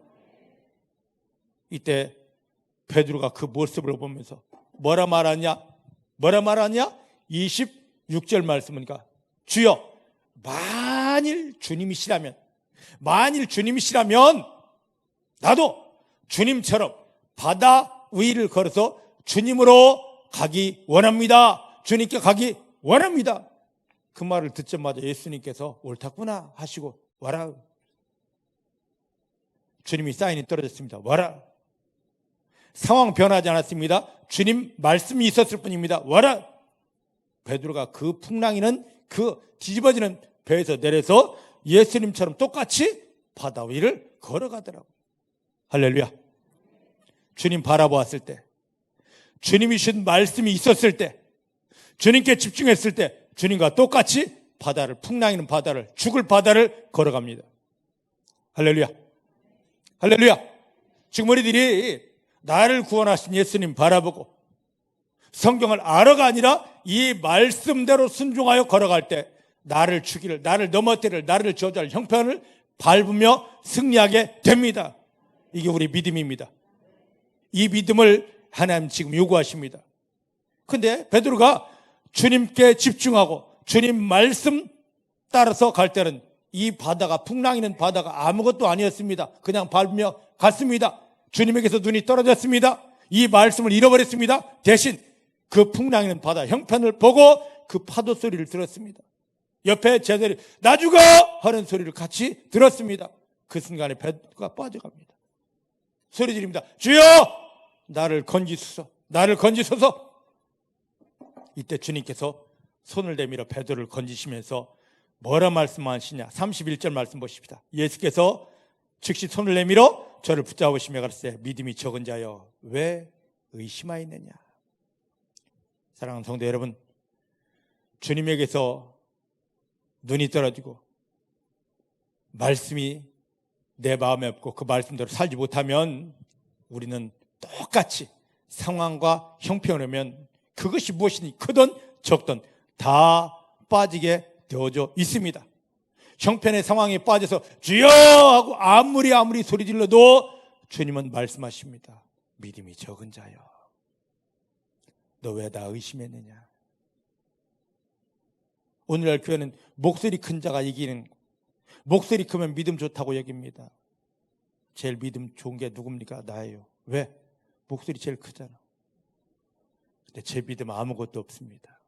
이때 베드로가 그 모습을 보면서 뭐라 말하냐? 26절 말씀이니까 주여 만일 주님이시라면 나도 주님처럼 바다 위를 걸어서 주님으로 가기 원합니다. 주님께 가기 원합니다. 그 말을 듣자마자 예수님께서 옳다구나 하시고 와라. 주님이 사인이 떨어졌습니다. 와라. 상황 변하지 않았습니다. 주님 말씀이 있었을 뿐입니다. 와라. 베드로가 그 풍랑이는 그 뒤집어지는 배에서 내려서 예수님처럼 똑같이 바다 위를 걸어가더라고요. 할렐루야. 주님 바라보았을 때, 주님이 주신 말씀이 있었을 때, 주님께 집중했을 때 주님과 똑같이 바다를, 풍랑이는 바다를, 죽을 바다를 걸어갑니다. 할렐루야. 할렐루야. 지금 우리들이 나를 구원하신 예수님 바라보고 성경을 알아가 아니라 이 말씀대로 순종하여 걸어갈 때 나를 죽이를, 나를 넘어뜨릴, 나를 저주할 형편을 밟으며 승리하게 됩니다. 이게 우리 믿음입니다. 이 믿음을 하나님 지금 요구하십니다. 근데 베드로가 주님께 집중하고 주님 말씀 따라서 갈 때는 이 바다가, 풍랑이는 바다가 아무것도 아니었습니다. 그냥 밟으며 갔습니다. 주님에게서 눈이 떨어졌습니다. 이 말씀을 잃어버렸습니다. 대신 그 풍랑이는 바다 형편을 보고 그 파도 소리를 들었습니다. 옆에 제자들이 나 죽어! 하는 소리를 같이 들었습니다. 그 순간에 베드로가 빠져갑니다. 소리 지릅니다. 주여! 나를 건지소서. 나를 건지소서. 이때 주님께서 손을 내밀어 베드로를 건지시면서 뭐라 말씀하시냐? 31절 말씀 보십시다. 예수께서 즉시 손을 내밀어 저를 붙잡으시며 가르치되 믿음이 적은 자여 왜 의심하였느냐? 사랑하는 성도 여러분, 주님에게서 눈이 떨어지고 말씀이 내 마음에 없고 그 말씀대로 살지 못하면 우리는 똑같이 상황과 형편을 오면 그것이 무엇이니 크든 적든 다 빠지게 되어져 있습니다. 형편의 상황에 빠져서 주여 하고 아무리 소리 질러도 주님은 말씀하십니다. 믿음이 적은 자여 너 왜 나 의심했느냐? 오늘날 교회는 목소리 큰 자가 이기는, 목소리 크면 믿음 좋다고 여깁니다. 제일 믿음 좋은 게 누굽니까? 나예요. 왜? 목소리 제일 크잖아. 근데 제 믿음 아무것도 없습니다.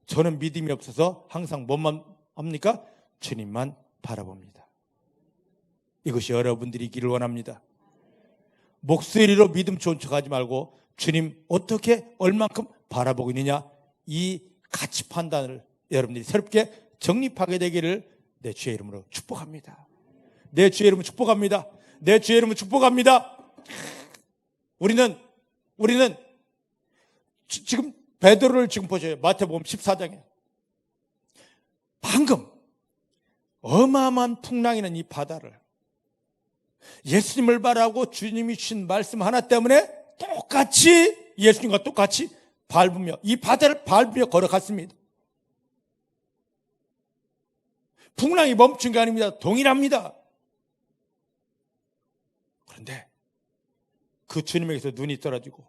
저는 믿음이 없어서 항상 뭐만 합니까? 주님만 바라봅니다. 이것이 여러분들이기를 원합니다. 목소리로 믿음 좋은 척하지 말고 주님 어떻게 얼만큼 바라보고 있느냐, 이 가치 판단을 여러분들이 새롭게 정립하게 되기를 내 주의 이름으로 축복합니다. 내 주의 이름으로 축복합니다. 내 주의 이름으로 축복합니다. 우리는 지금 베드로를 지금 보셔요. 마태복음 14장에 방금 어마어마한 풍랑이는 이 바다를 예수님을 바라고 주님이 주신 말씀 하나 때문에 똑같이 예수님과 똑같이 밟으며 이 바다를 밟으며 걸어갔습니다. 풍랑이 멈춘 게 아닙니다. 동일합니다. 그런데 그 주님에게서 눈이 떨어지고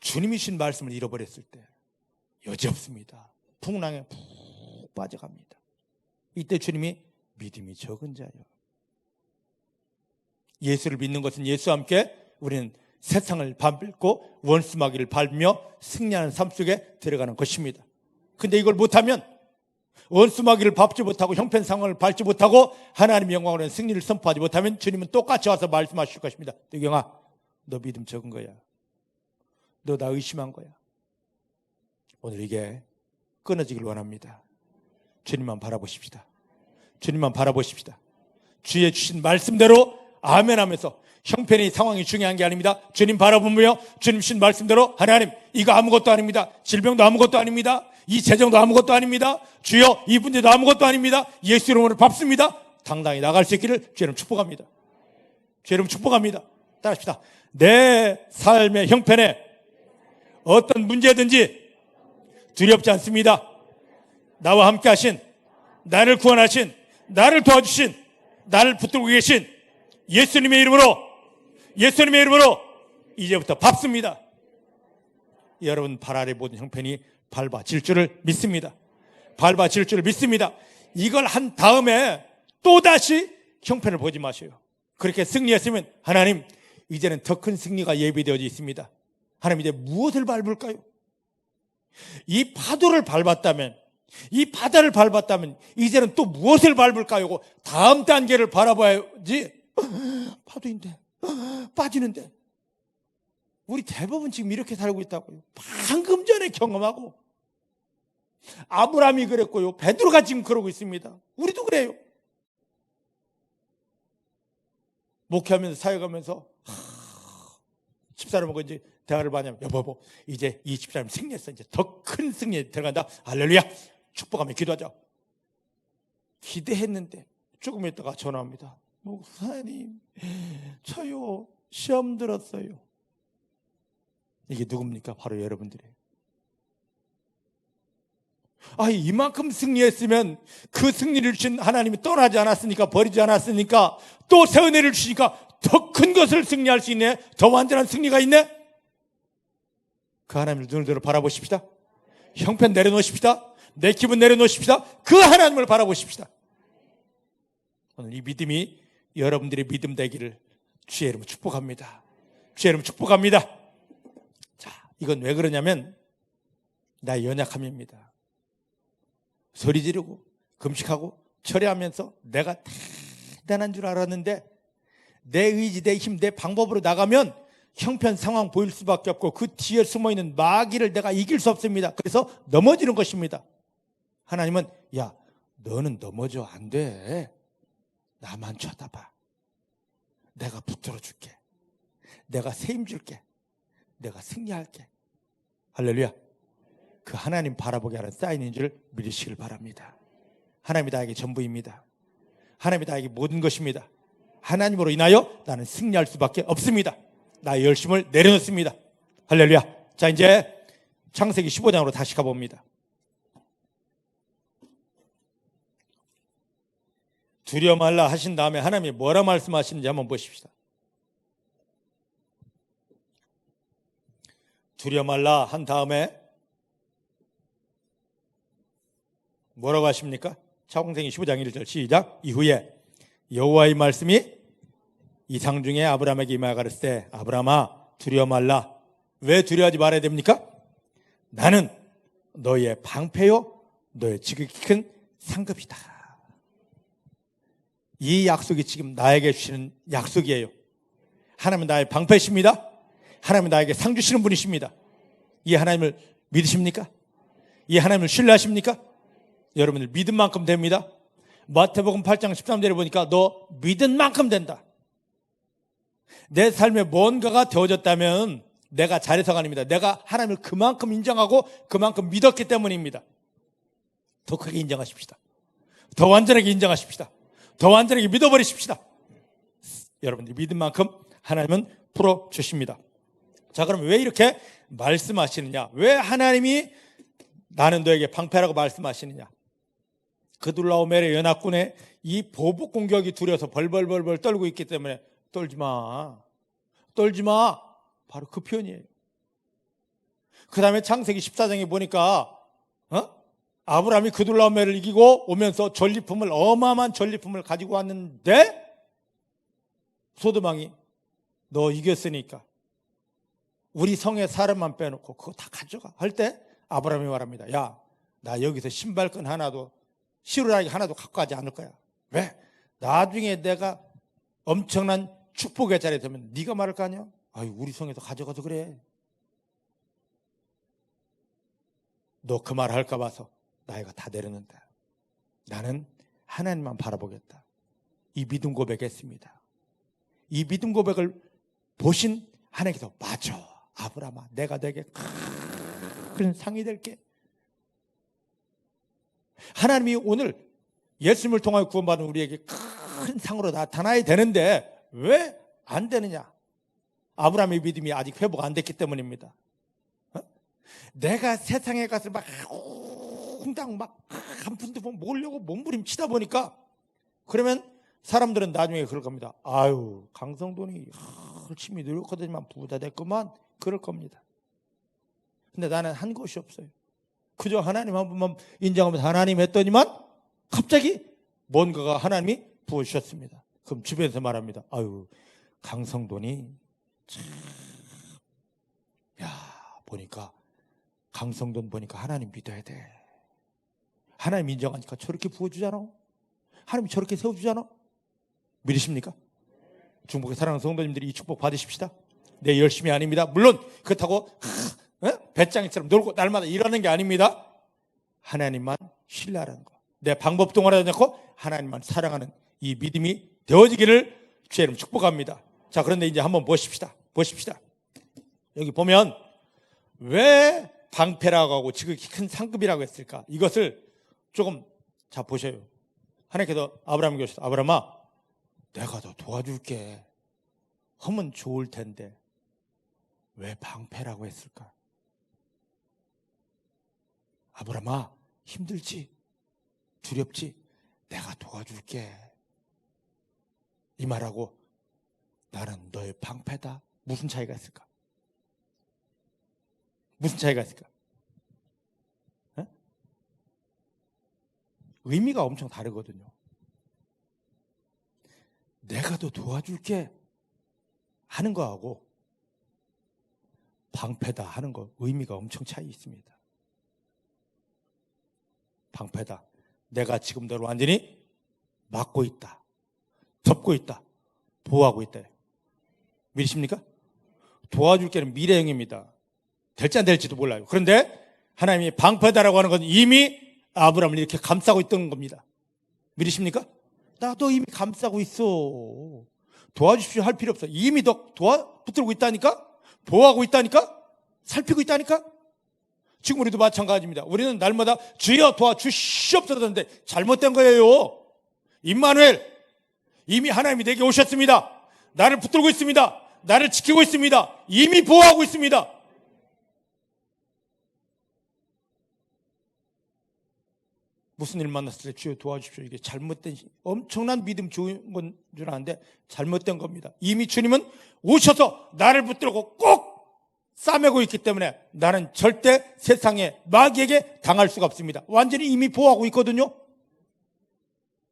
주님이신 말씀을 잃어버렸을 때 여지없습니다. 풍랑에 푹 빠져갑니다. 이때 주님이 믿음이 적은 자요. 예수를 믿는 것은 예수와 함께 우리는 세상을 밟고 원수마귀를 밟으며 승리하는 삶 속에 들어가는 것입니다. 근데 이걸 못하면 원수마귀를 밟지 못하고 형편상황을 밟지 못하고 하나님의 영광으로 승리를 선포하지 못하면 주님은 똑같이 와서 말씀하실 것입니다. 덕영아, 너 믿음 적은 거야. 너 나 의심한 거야. 오늘 이게 끊어지길 원합니다. 주님만 바라보십시다. 주님만 바라보십시다. 주의 주신 말씀대로 아멘 하면서 형편의 상황이 중요한 게 아닙니다. 주님 바라보며 주님 주신 말씀대로 하나님 이거 아무것도 아닙니다. 질병도 아무것도 아닙니다. 이 재정도 아무것도 아닙니다. 주여 이 문제도 아무것도 아닙니다. 예수 이름으로 밟습니다. 당당히 나갈 수 있기를 주의 이름 축복합니다. 주의 이름 축복합니다. 따라합시다. 내 삶의 형편에 어떤 문제든지 두렵지 않습니다. 나와 함께 하신, 나를 구원하신, 나를 도와주신, 나를 붙들고 계신 예수님의 이름으로 이제부터 밟습니다. 여러분 발 아래 모든 형편이 밟아질 줄을 믿습니다. 밟아질 줄을 믿습니다. 이걸 한 다음에 또다시 형편을 보지 마세요. 그렇게 승리했으면 하나님 이제는 더 큰 승리가 예비되어 있습니다. 하나님 이제 무엇을 밟을까요? 이 파도를 밟았다면, 이 바다를 밟았다면 이제는 또 무엇을 밟을까요? 다음 단계를 바라봐야지. 파도인데 빠지는데. 우리 대부분 지금 이렇게 살고 있다고요. 방금 전에 경험하고 아브라함이 그랬고요, 베드로가 지금 그러고 있습니다. 우리도 그래요. 목회하면서 사역하면서 집사람하고 이제 대화를 많이 하면 여보 이제 이 집사람 승리했어. 이제 더 큰 승리에 들어간다. 할렐루야. 축복하며 기도하자. 기대했는데 조금 있다가 전화합니다. 목사님 저요 시험 들었어요. 이게 누굽니까? 바로 여러분들이에요. 이만큼 승리했으면 그 승리를 주신 하나님이 떠나지 않았으니까, 버리지 않았으니까, 또 새 은혜를 주시니까 더 큰 것을 승리할 수 있네. 더 완전한 승리가 있네. 그 하나님을 눈으로 바라보십시다. 형편 내려놓으십시다. 내 기분 내려놓으십시다. 그 하나님을 바라보십시다. 오늘 이 믿음이 여러분들의 믿음 되기를 주의 이름으로 축복합니다. 주의 이름으로 축복합니다. 자, 이건 왜 그러냐면 나의 연약함입니다. 소리 지르고 금식하고 철회하면서 내가 대단한 줄 알았는데 내 의지, 내 힘, 내 방법으로 나가면 형편 상황 보일 수밖에 없고 그 뒤에 숨어있는 마귀를 내가 이길 수 없습니다. 그래서 넘어지는 것입니다. 하나님은 야, 너는 넘어져 안 돼. 나만 쳐다봐. 내가 붙들어 줄게. 내가 세임 줄게. 내가 승리할게. 할렐루야. 그 하나님 바라보게 하는 사인인 줄 믿으시길 바랍니다. 하나님이 나에게 전부입니다. 하나님이 나에게 모든 것입니다. 하나님으로 인하여 나는 승리할 수밖에 없습니다. 나의 열심을 내려놓습니다. 할렐루야. 자, 이제 창세기 15장으로 다시 가봅니다. 두려워 말라 하신 다음에 하나님이 뭐라 말씀하시는지 한번 보십시다. 두려워 말라 한 다음에 뭐라고 하십니까? 창세기 15장 1절 시작. 이후에 여호와의 말씀이 이상 중에 아브라함에게 임하여 가르치되 아브라함아 두려워 말라. 왜 두려워하지 말아야 됩니까? 나는 너의 방패요 너의 지극히 큰 상급이다. 이 약속이 지금 나에게 주시는 약속이에요. 하나님은 나의 방패십니다. 하나님은 나에게 상 주시는 분이십니다. 이 하나님을 믿으십니까? 이 하나님을 신뢰하십니까? 여러분들 믿은 만큼 됩니다. 마태복음 8장 13절에 보니까 너 믿은 만큼 된다. 내 삶에 뭔가가 되어졌다면 내가 잘해서가 아닙니다. 내가 하나님을 그만큼 인정하고 그만큼 믿었기 때문입니다. 더 크게 인정하십시다. 더 완전하게 인정하십시다. 더 완전하게 믿어버리십시다. 여러분들 믿은 만큼 하나님은 풀어주십니다. 자, 그럼 왜 이렇게 말씀하시느냐? 왜 하나님이 나는 너에게 방패라고 말씀하시느냐? 그둘라오멜의 연합군의 이 보복 공격이 두려워서 벌벌벌벌 떨고 있기 때문에 떨지 마. 떨지 마. 바로 그 표현이에요. 그 다음에 창세기 14장에 보니까 아브라함이 그둘라오메를 이기고 오면서 전리품을, 어마어마한 전리품을 가지고 왔는데 소돔왕이 너 이겼으니까 우리 성에 사람만 빼놓고 그거 다 가져가 할 때 아브라함이 말합니다. 야, 나 여기서 신발끈 하나도, 시루라기 하나도 갖고 가지 않을 거야. 왜? 나중에 내가 엄청난 축복의 자리에 되면 네가 말할 거 아니야? 아유, 우리 성에서 가져가서 그래. 너 그 말 할까 봐서 나 이거 다 내려놓는다. 나는 하나님만 바라보겠다. 이 믿음 고백했습니다. 이 믿음 고백을 보신 하나님께서 맞아, 아브라함아, 내가 너에게 큰 상이 될게. 하나님이 오늘 예수님을 통하여 구원받은 우리에게 큰 상으로 나타나야 되는데 왜 안 되느냐? 아브라함의 믿음이 아직 회복 안 됐기 때문입니다. 내가 세상에 가서 막 홍당 막 한 푼 두 푼 모으려고 몸부림치다 보니까, 그러면 사람들은 나중에 그럴 겁니다. 아유, 강성돈이 열심히 노력하더니만 부자 됐구만, 그럴 겁니다. 근데 나는 한 것이 없어요. 그저 하나님 한 분만 인정하면서 하나님 했더니만 갑자기 뭔가가 하나님이 부어주셨습니다. 그럼 주변에서 말합니다. 아유, 강성돈이 참, 야, 보니까 강성돈 보니까 하나님 믿어야 돼. 하나님 인정하니까 저렇게 부어주잖아. 하나님 저렇게 세워주잖아. 믿으십니까? 중국의 사랑하는 성도님들이 이 축복 받으십시다. 내 열심이 아닙니다. 물론 그렇다고 배짱이처럼 놀고 날마다 일하는 게 아닙니다. 하나님만 신뢰하라는 거. 내 방법 동안하지 않고 하나님만 사랑하는 이 믿음이 되어지기를 주의 이름 축복합니다. 자, 그런데 이제 한번 보십시다. 여기 보면 왜 방패라고 하고 지극히 큰 상급이라고 했을까? 이것을 조금 자 보셔요. 하나님께서 아브라함에게 오셨다. 아브라함아, 내가 너 도와줄게 하면 좋을 텐데 왜 방패라고 했을까? 아브라함아, 힘들지? 두렵지? 내가 도와줄게 이 말하고 나는 너의 방패다. 무슨 차이가 있을까? 무슨 차이가 있을까? 의미가 엄청 다르거든요. 내가 더 도와줄게 하는 거하고 방패다 하는 거 의미가 엄청 차이 있습니다. 방패다. 내가 지금 너를 완전히 막고 있다. 덮고 있다. 보호하고 있다. 믿으십니까? 도와줄게는 미래형입니다. 될지 안 될지도 몰라요. 그런데 하나님이 방패다라고 하는 건 이미 아브라함을 이렇게 감싸고 있던 겁니다. 믿으십니까? 나도 이미 감싸고 있어. 도와주십시오 할 필요 없어. 이미 너 붙들고 있다니까? 보호하고 있다니까? 살피고 있다니까? 지금 우리도 마찬가지입니다. 우리는 날마다 주여 도와주시옵소서 하는데 잘못된 거예요. 임마누엘, 이미 하나님이 내게 오셨습니다. 나를 붙들고 있습니다. 나를 지키고 있습니다. 이미 보호하고 있습니다. 무슨 일 만났을 때 주여 도와주십시오. 이게 잘못된, 엄청난 믿음 좋은 건 줄 아는데 잘못된 겁니다. 이미 주님은 오셔서 나를 붙들고 꼭 싸매고 있기 때문에 나는 절대 세상의 마귀에게 당할 수가 없습니다. 완전히 이미 보호하고 있거든요.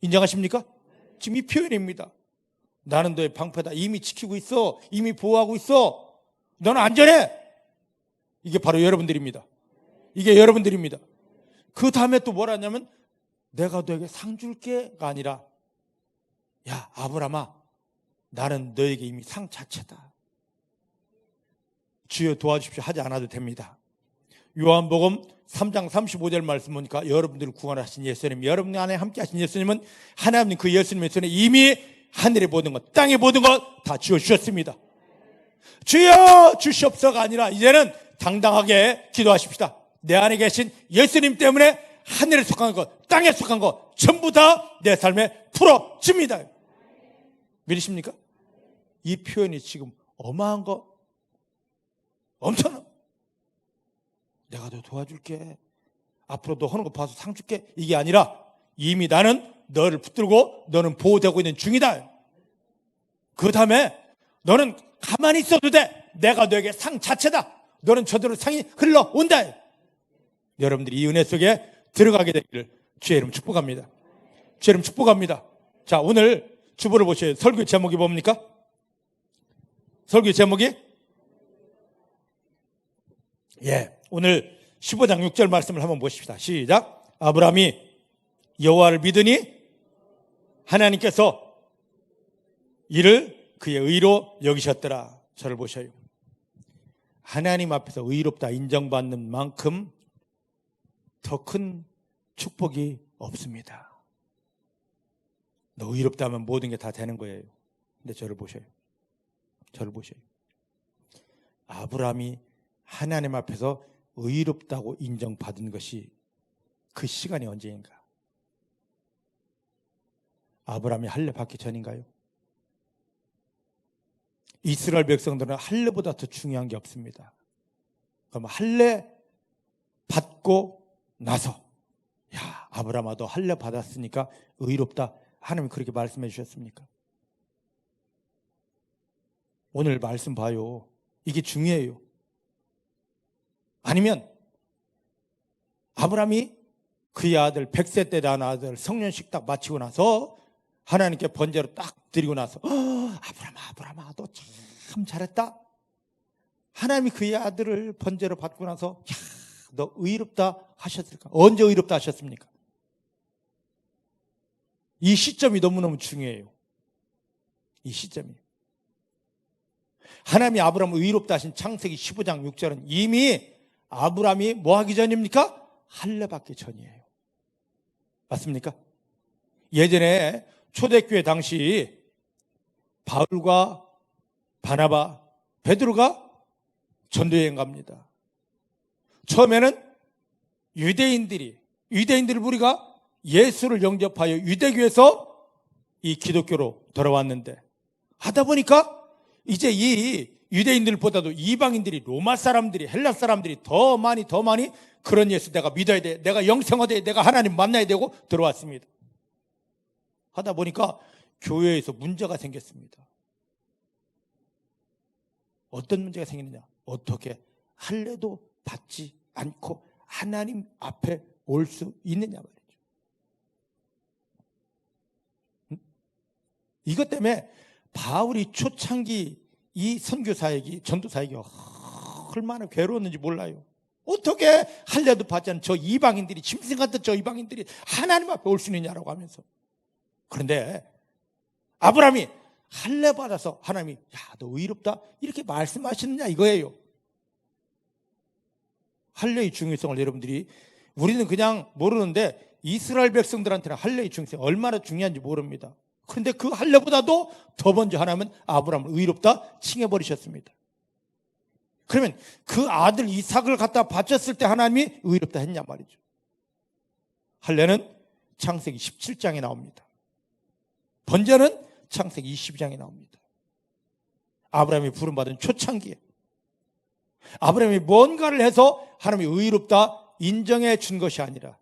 인정하십니까? 지금 이 표현입니다. 나는 너의 방패다. 이미 지키고 있어. 이미 보호하고 있어. 너는 안전해. 이게 바로 여러분들입니다. 이게 여러분들입니다. 그 다음에 또 뭐라 하냐면 내가 너에게 상 줄게가 아니라 야, 아브라함아, 나는 너에게 이미 상 자체다. 주여 도와주십시오 하지 않아도 됩니다. 요한복음 3장 35절 말씀 보니까 여러분들을 구원하신 예수님, 여러분 안에 함께 하신 예수님은 하나님 그 예수님의 손에 이미 하늘의 모든 것, 땅의 모든 것 다 주어주셨습니다. 주여 주시옵소서가 아니라 이제는 당당하게 기도하십시다. 내 안에 계신 예수님 때문에 하늘에 속한 것, 땅에 속한 것 전부 다 내 삶에 풀어집니다. 믿으십니까? 이 표현이 지금 어마한 거, 엄청나. 내가 너 도와줄게. 앞으로 너 하는 거 봐서 상 줄게. 이게 아니라 이미 나는 너를 붙들고 너는 보호되고 있는 중이다. 그 다음에 너는 가만히 있어도 돼. 내가 너에게 상 자체다. 너는 저대로 상이 흘러온다. 여러분들이 이 은혜 속에 들어가게 되기를 주의 이름 축복합니다. 주의 이름 축복합니다. 자, 오늘 주보를 보셔요. 설교 제목이 뭡니까? 설교 제목이? 오늘 15장 6절 말씀을 한번 보십시다. 시작. 아브라함이 여호와를 믿으니 하나님께서 이를 그의 의로 여기셨더라. 저를 보셔요. 하나님 앞에서 의롭다 인정받는 만큼 더 큰 축복이 없습니다. 너 의롭다면 모든 게 다 되는 거예요. 근데 저를 보셔요. 저를 보셔요. 아브라함이 하나님 앞에서 의롭다고 인정받은 것이 그 시간이 언제인가? 아브라함이 할례 받기 전인가요? 이스라엘 백성들은 할례보다 더 중요한 게 없습니다. 그럼 할례 받고 나서 아브라함아 너 할례 받았으니까 의롭다. 하나님이 그렇게 말씀해 주셨습니까? 오늘 말씀 봐요. 이게 중요해요. 아니면 아브라함이 그의 아들 100세 때 낳은 아들 성년식 딱 마치고 나서 하나님께 번제로 딱 드리고 나서 아브라함아 너 참 잘했다. 하나님이 그의 아들을 번제로 받고 나서 너 의롭다 하셨을까? 언제 의롭다 하셨습니까? 이 시점이 너무너무 중요해요. 이 시점이. 하나님이 아브라함을 의롭다 하신 창세기 15장 6절은 이미 아브라함이 뭐 하기 전입니까? 할례 받기 전이에요. 맞습니까? 예전에 초대교회 당시 바울과 바나바, 베드로가 전도여행 갑니다. 처음에는 유대인들을 우리가 예수를 영접하여 유대교에서 이 기독교로 돌아왔는데 하다 보니까 이제 이 유대인들보다도 이방인들이 로마 사람들이 헬라 사람들이 더 많이 그런 예수 내가 믿어야 돼. 내가 영생 얻어야 돼. 내가 하나님 만나야 되고 들어왔습니다. 하다 보니까 교회에서 문제가 생겼습니다. 어떤 문제가 생기느냐? 어떻게 할례도 받지 않고 하나님 앞에 올 수 있느냐 말이죠. 이것 때문에 바울이 초창기 이 선교 사역이 전도 사역이 얼마나 괴로웠는지 몰라요. 어떻게 할례도 받지 않은 저 이방인들이 짐승 같은 저 이방인들이 하나님 앞에 올 수 있느냐라고 하면서. 그런데 아브라함이 할례 받아서 하나님이 너 의롭다 이렇게 말씀하시느냐 이거예요. 할례의 중요성을 여러분들이 우리는 그냥 모르는데 이스라엘 백성들한테는 할례의 중요성이 얼마나 중요한지 모릅니다. 그런데 그 할례보다도 더 먼저 하나님은 아브라함을 의롭다 칭해버리셨습니다. 그러면 그 아들 이삭을 갖다 바쳤을 때 하나님이 의롭다 했냐 말이죠. 할례는 창세기 17장에 나옵니다. 번제는 창세기 22장에 나옵니다. 아브라함이 부름받은 초창기에 아브라함이 뭔가를 해서 하나님이 의롭다 인정해 준 것이 아니라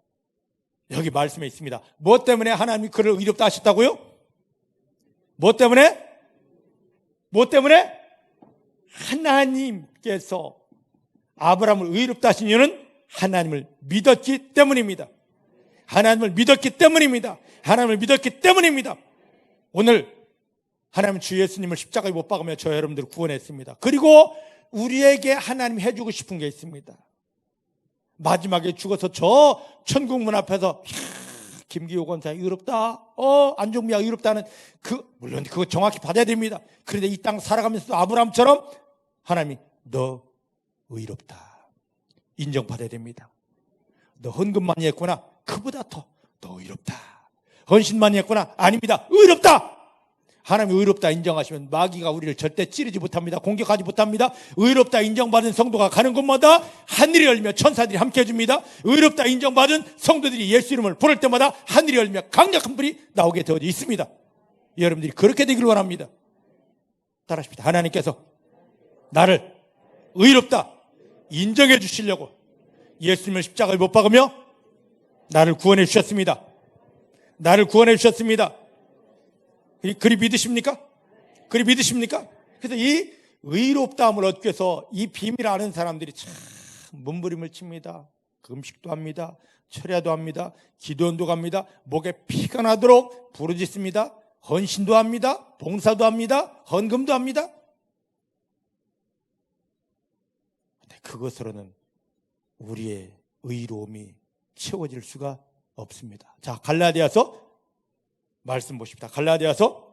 여기 말씀에 있습니다. 뭐 때문에 하나님이 그를 의롭다 하셨다고요? 뭐 때문에? 하나님께서 아브라함을 의롭다 하신 이유는 하나님을 믿었기 때문입니다. 하나님을 믿었기 때문입니다. 하나님을 믿었기 때문입니다. 오늘 하나님 주 예수님을 십자가에 못 박으며 저 여러분들을 구원했습니다. 그리고 우리에게 하나님이 해주고 싶은 게 있습니다. 마지막에 죽어서 저 천국문 앞에서 김기호 권사 의롭다, 안종미가 의롭다는 물론 그거 정확히 받아야 됩니다. 그런데 이 땅 살아가면서도 아브라함처럼 하나님이 너 의롭다 인정받아야 됩니다. 너 헌금 많이 했구나. 그보다 더 너 의롭다. 헌신 많이 했구나. 아닙니다. 의롭다. 하나님이 의롭다 인정하시면 마귀가 우리를 절대 찌르지 못합니다. 공격하지 못합니다. 의롭다 인정받은 성도가 가는 곳마다 하늘이 열며 천사들이 함께 해줍니다. 의롭다 인정받은 성도들이 예수 이름을 부를 때마다 하늘이 열며 강력한 불이 나오게 되어져 있습니다. 여러분들이 그렇게 되길 원합니다. 따라하십시다. 하나님께서 나를 의롭다 인정해 주시려고 예수님을 십자가에 못 박으며 나를 구원해 주셨습니다. 나를 구원해 주셨습니다. 그리 믿으십니까? 그리 믿으십니까? 그래서 이 의롭다함을 얻기 위해서 이 비밀을 아는 사람들이 참 몸부림을 칩니다. 금식도 합니다. 철야도 합니다. 기도원도 갑니다. 목에 피가 나도록 부르짖습니다. 헌신도 합니다. 봉사도 합니다. 헌금도 합니다. 근데 그것으로는 우리의 의로움이 채워질 수가 없습니다. 자, 갈라디아서 말씀 보십시다. 갈라디아서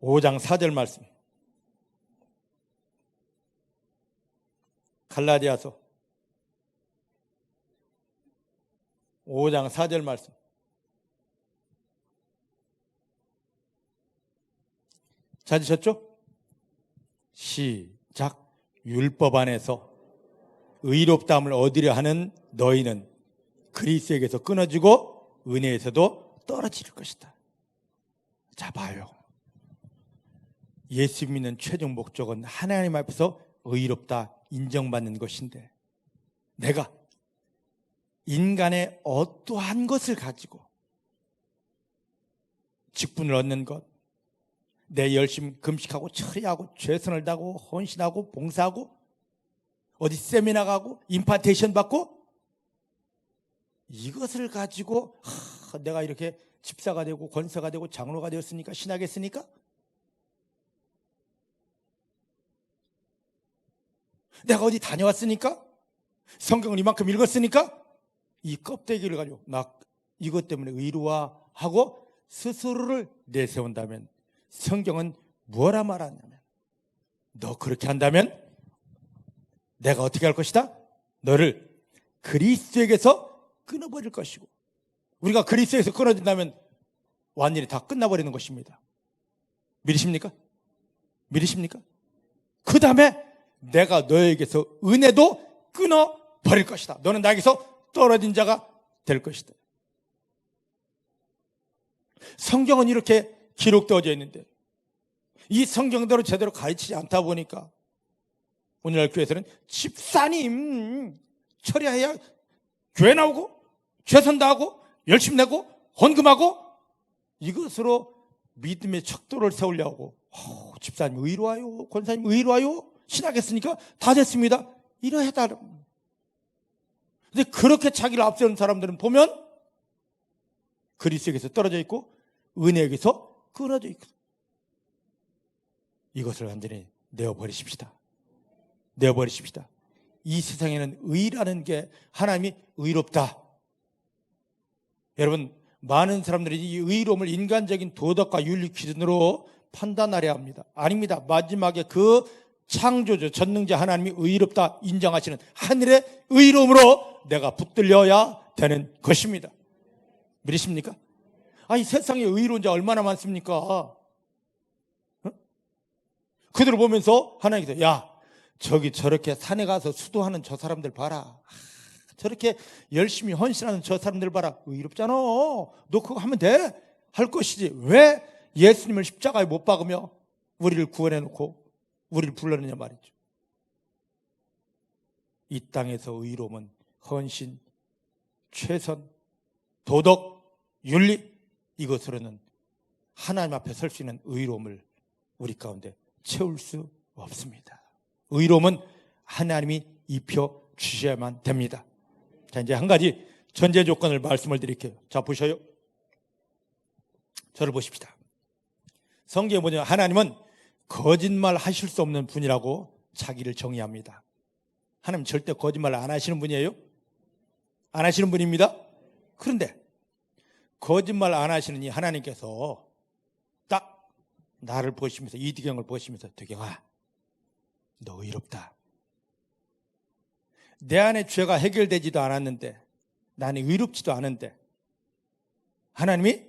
5장 4절 말씀. 갈라디아서 5장 4절 말씀. 찾으셨죠? 시작. 율법 안에서 의롭다함을 얻으려 하는 너희는 그리스도에게서 끊어지고 은혜에서도 떨어질 것이다. 자, 봐요. 예수 믿는 최종 목적은 하나님 앞에서 의롭다 인정받는 것인데, 내가 인간의 어떠한 것을 가지고 직분을 얻는 것, 내 열심히 금식하고 철야하고 최선을 다하고 헌신하고 봉사하고 어디 세미나 가고 임파테이션 받고, 이것을 가지고 내가 이렇게 집사가 되고 권사가 되고 장로가 되었으니까 신학했으니까, 내가 어디 다녀왔으니까, 성경을 이만큼 읽었으니까, 이 껍데기를 가지고 나 이것 때문에 의로워하고 스스로를 내세운다면, 성경은 뭐라 말하냐면, 너 그렇게 한다면 내가 어떻게 할 것이다? 너를 그리스도에게서 끊어버릴 것이고, 우리가 그리스도에게서 끊어진다면 완전히 다 끝나버리는 것입니다. 믿으십니까? 믿으십니까? 그 다음에 내가 너에게서 은혜도 끊어버릴 것이다. 너는 나에게서 떨어진 자가 될 것이다. 성경은 이렇게 기록되어져 있는데 이 성경대로 제대로 가르치지 않다 보니까 오늘날 교회에서는 집사님 처리해야 교회 나오고 최선 다하고 열심히 내고 헌금하고, 이것으로 믿음의 척도를 세우려고 집사님 의로와요, 권사님 의로와요, 신학했으니까 다 됐습니다, 이러해다. 근데 그렇게 자기를 앞세우는 사람들은 보면 그리스도에게서 떨어져 있고 은혜에게서 끊어져 있고, 이것을 완전히 내어버리십시다. 내어버리십시다. 이 세상에는 의라는 게, 하나님이 의롭다. 여러분, 많은 사람들이 이 의로움을 인간적인 도덕과 윤리 기준으로 판단하려 합니다. 아닙니다. 마지막에 그 창조주 전능자 하나님이 의롭다 인정하시는 하늘의 의로움으로 내가 붙들려야 되는 것입니다. 믿으십니까? 아니, 세상에 의로운 자 얼마나 많습니까? 어? 그들을 보면서 하나님께서, 야, 저기 저렇게 산에 가서 수도하는 저 사람들 봐라, 저렇게 열심히 헌신하는 저 사람들 봐라, 의롭잖아, 너 그거 하면 돼, 할 것이지 왜 예수님을 십자가에 못 박으며 우리를 구원해놓고 우리를 불러내냐 말이죠. 이 땅에서 의로움은 헌신, 최선, 도덕, 윤리, 이것으로는 하나님 앞에 설 수 있는 의로움을 우리 가운데 채울 수 없습니다. 의로움은 하나님이 입혀 주셔야만 됩니다. 자, 이제 한 가지 전제 조건을 말씀을 드릴게요. 자, 보셔요. 저를 보십시다. 성경에 보면 하나님은 거짓말 하실 수 없는 분이라고 자기를 정의합니다. 하나님 절대 거짓말 안 하시는 분이에요? 안 하시는 분입니다. 그런데 거짓말 안 하시는 이 하나님께서 딱 나를 보시면서, 이디경을 보시면서, 득영아, 너 의롭다. 내 안에 죄가 해결되지도 않았는데, 나는 의롭지도 않은데 하나님이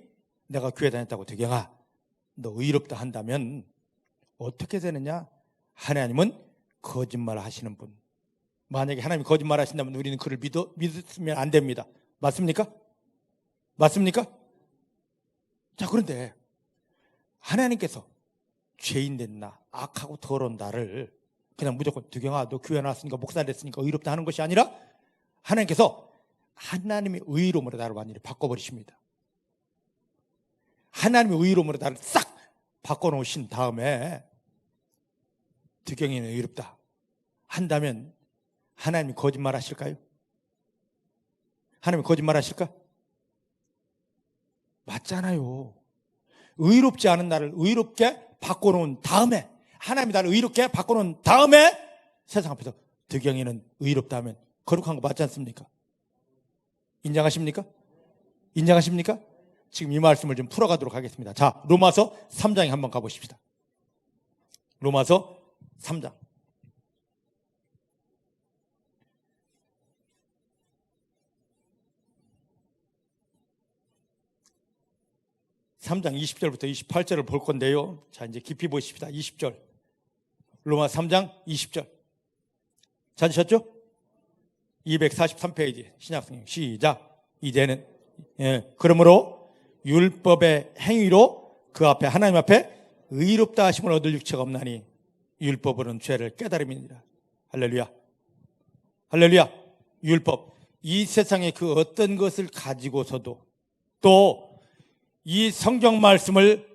내가 교회 다녔다고, 득영아, 너 의롭다 한다면 어떻게 되느냐? 하나님은 거짓말 하시는 분. 만약에 하나님이 거짓말 하신다면 우리는 그를 믿으면 안 됩니다. 맞습니까? 맞습니까? 자, 그런데 하나님께서 죄인된 나, 악하고 더러운 나를 그냥 무조건, 득영아, 너 교회 나왔으니까 목사 됐으니까 의롭다 하는 것이 아니라 하나님께서 하나님의 의로움으로 나를 완전히 바꿔버리십니다. 하나님의 의로움으로 나를 싹 바꿔놓으신 다음에 득영이는 의롭다 한다면 하나님이 거짓말 하실까요? 하나님이 거짓말 하실까? 맞잖아요. 의롭지 않은 나를 의롭게 바꿔놓은 다음에, 하나님이 나를 의롭게 바꿔놓은 다음에 세상 앞에서 득영이는 의롭다 하면 거룩한 거 맞지 않습니까? 인정하십니까? 인정하십니까? 지금 이 말씀을 좀 풀어가도록 하겠습니다. 자, 로마서 3장에 한번 가보십시다. 로마서 3장. 3장 20절부터 28절을 볼 건데요. 자, 이제 깊이 보십시다. 20절. 로마 3장 20절. 찾으셨죠? 243페이지 신약성경 시작. 이제는 그러므로 율법의 행위로 그 앞에 하나님 앞에 의롭다 하심을 얻을 육체가 없나니 율법으로는 죄를 깨달음이니라. 할렐루야. 할렐루야. 율법. 이 세상의 그 어떤 것을 가지고서도 또 이 성경 말씀을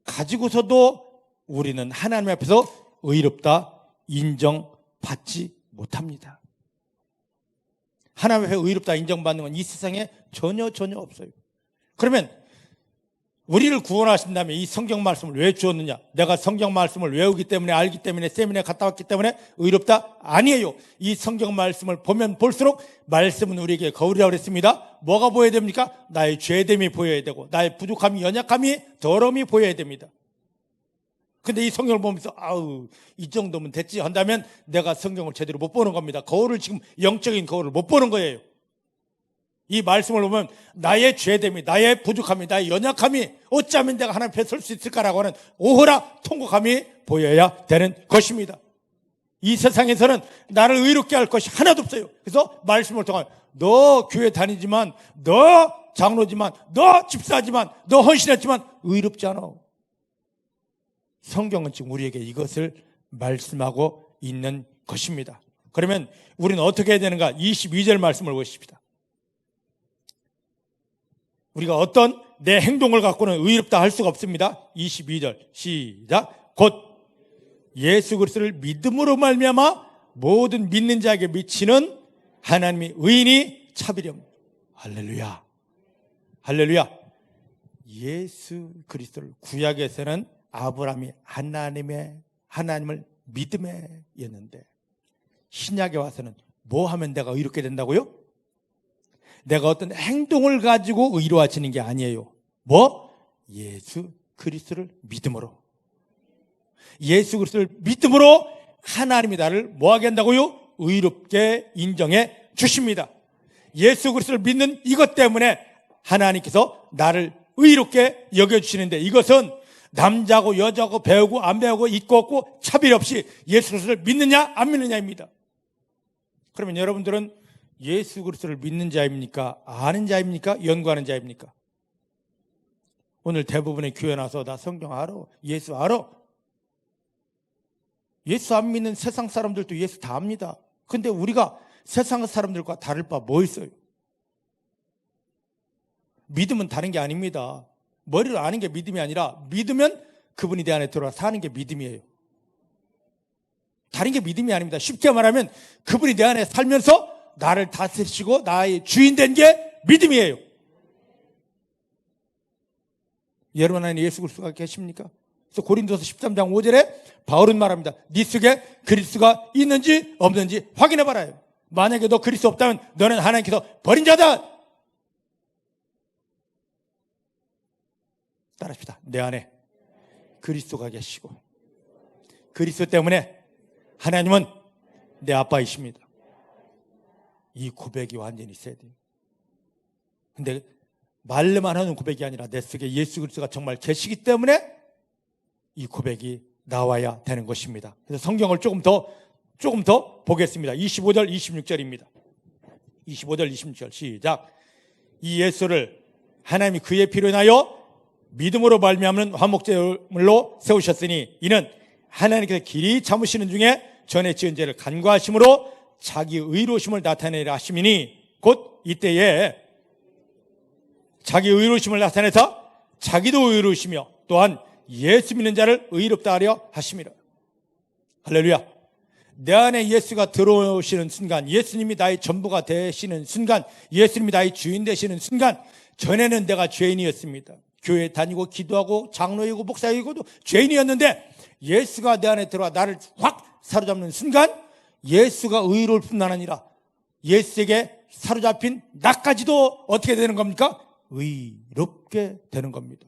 가지고서도 우리는 하나님 앞에서 의롭다 인정받지 못합니다. 하나님 앞에 의롭다 인정받는 건 이 세상에 전혀 없어요. 그러면 우리를 구원하신다면 이 성경 말씀을 왜 주었느냐? 내가 성경 말씀을 외우기 때문에 알기 때문에 세미나에 갔다 왔기 때문에 의롭다? 아니에요. 이 성경 말씀을 보면 볼수록 말씀은 우리에게 거울이라고 그랬습니다. 뭐가 보여야 됩니까? 나의 죄됨이 보여야 되고 나의 부족함이 연약함이 더러움이 보여야 됩니다. 근데 이 성경을 보면서 아우 이 정도면 됐지 한다면 내가 성경을 제대로 못 보는 겁니다. 거울을 지금 영적인 거울을 못 보는 거예요. 이 말씀을 보면 나의 죄됨이 나의 부족함이 나의 연약함이 어쩌면 내가 하나님 앞에 설 수 있을까라고 하는 오호라 통곡함이 보여야 되는 것입니다. 이 세상에서는 나를 의롭게 할 것이 하나도 없어요. 그래서 말씀을 통해 너 교회 다니지만 너 장로지만 너 집사지만 너 헌신했지만 의롭지 않아. 성경은 지금 우리에게 이것을 말씀하고 있는 것입니다. 그러면 우리는 어떻게 해야 되는가? 22절 말씀을 보십시다. 우리가 어떤 내 행동을 갖고는 의롭다 할 수가 없습니다. 22절 시작. 곧 예수 그리스도를 믿음으로 말미암아 모든 믿는 자에게 미치는 하나님의 의인이 차비렴. 할렐루야. 할렐루야. 예수 그리스도를 구약에서는 아브라함이 하나님을 믿음에였는데 신약에 와서는 뭐 하면 내가 의롭게 된다고요? 내가 어떤 행동을 가지고 의로워지는 게 아니에요. 뭐? 예수 그리스도를 믿음으로. 예수 그리스도를 믿음으로 하나님이 나를 뭐하게 한다고요? 의롭게 인정해 주십니다. 예수 그리스도를 믿는 이것 때문에 하나님께서 나를 의롭게 여겨주시는데 이것은 남자고 여자고 배우고 안 배우고 있고 없고 차별 없이 예수 그리스도를 믿느냐 안 믿느냐입니다. 그러면 여러분들은 예수 그리스도를 믿는 자입니까? 아는 자입니까? 연구하는 자입니까? 오늘 대부분의 교회 나서 나 성경 알아. 예수 알아. 예수 안 믿는 세상 사람들도 예수 다 압니다. 근데 우리가 세상 사람들과 다를 바 뭐 있어요? 믿음은 다른 게 아닙니다. 머리로 아는 게 믿음이 아니라 믿으면 그분이 내 안에 들어와 사는 게 믿음이에요. 다른 게 믿음이 아닙니다. 쉽게 말하면 그분이 내 안에 살면서 나를 다스리시고 나의 주인 된 게 믿음이에요. 여러분 안에 예수 그리스도가 계십니까? 그래서 고린도서 13장 5절에 바울은 말합니다. 네 속에 그리스도가 있는지 없는지 확인해 봐라요. 만약에 너 그리스도 없다면 너는 하나님께서 버린 자다. 따라합시다. 내 안에 그리스도가 계시고 그리스도 때문에 하나님은 내 아빠이십니다. 이 고백이 완전히 있어야 돼요. 근데 말로만 하는 고백이 아니라 내 속에 예수 그리스도가 정말 계시기 때문에 이 고백이 나와야 되는 것입니다. 그래서 성경을 조금 더 보겠습니다. 25절 26절입니다. 25절 26절 시작. 이 예수를 하나님이 그의 피로 인하여 믿음으로 말미암는 화목제물로 세우셨으니 이는 하나님께서 길이 참으시는 중에 전에 지은 죄를 간과하심으로 자기 의로우심을 나타내려 하심이니 곧 이때에 자기 의로우심을 나타내서 자기도 의로우시며 또한 예수 믿는 자를 의롭다 하려 하심이라. 할렐루야. 내 안에 예수가 들어오시는 순간, 예수님이 나의 전부가 되시는 순간, 예수님이 나의 주인 되시는 순간, 전에는 내가 죄인이었습니다. 교회 다니고 기도하고 장로이고 목사이고도 죄인이었는데 예수가 내 안에 들어와 나를 확 사로잡는 순간 예수가 의로울 뿐만 아니라 예수에게 사로잡힌 나까지도 어떻게 되는 겁니까? 의롭게 되는 겁니다.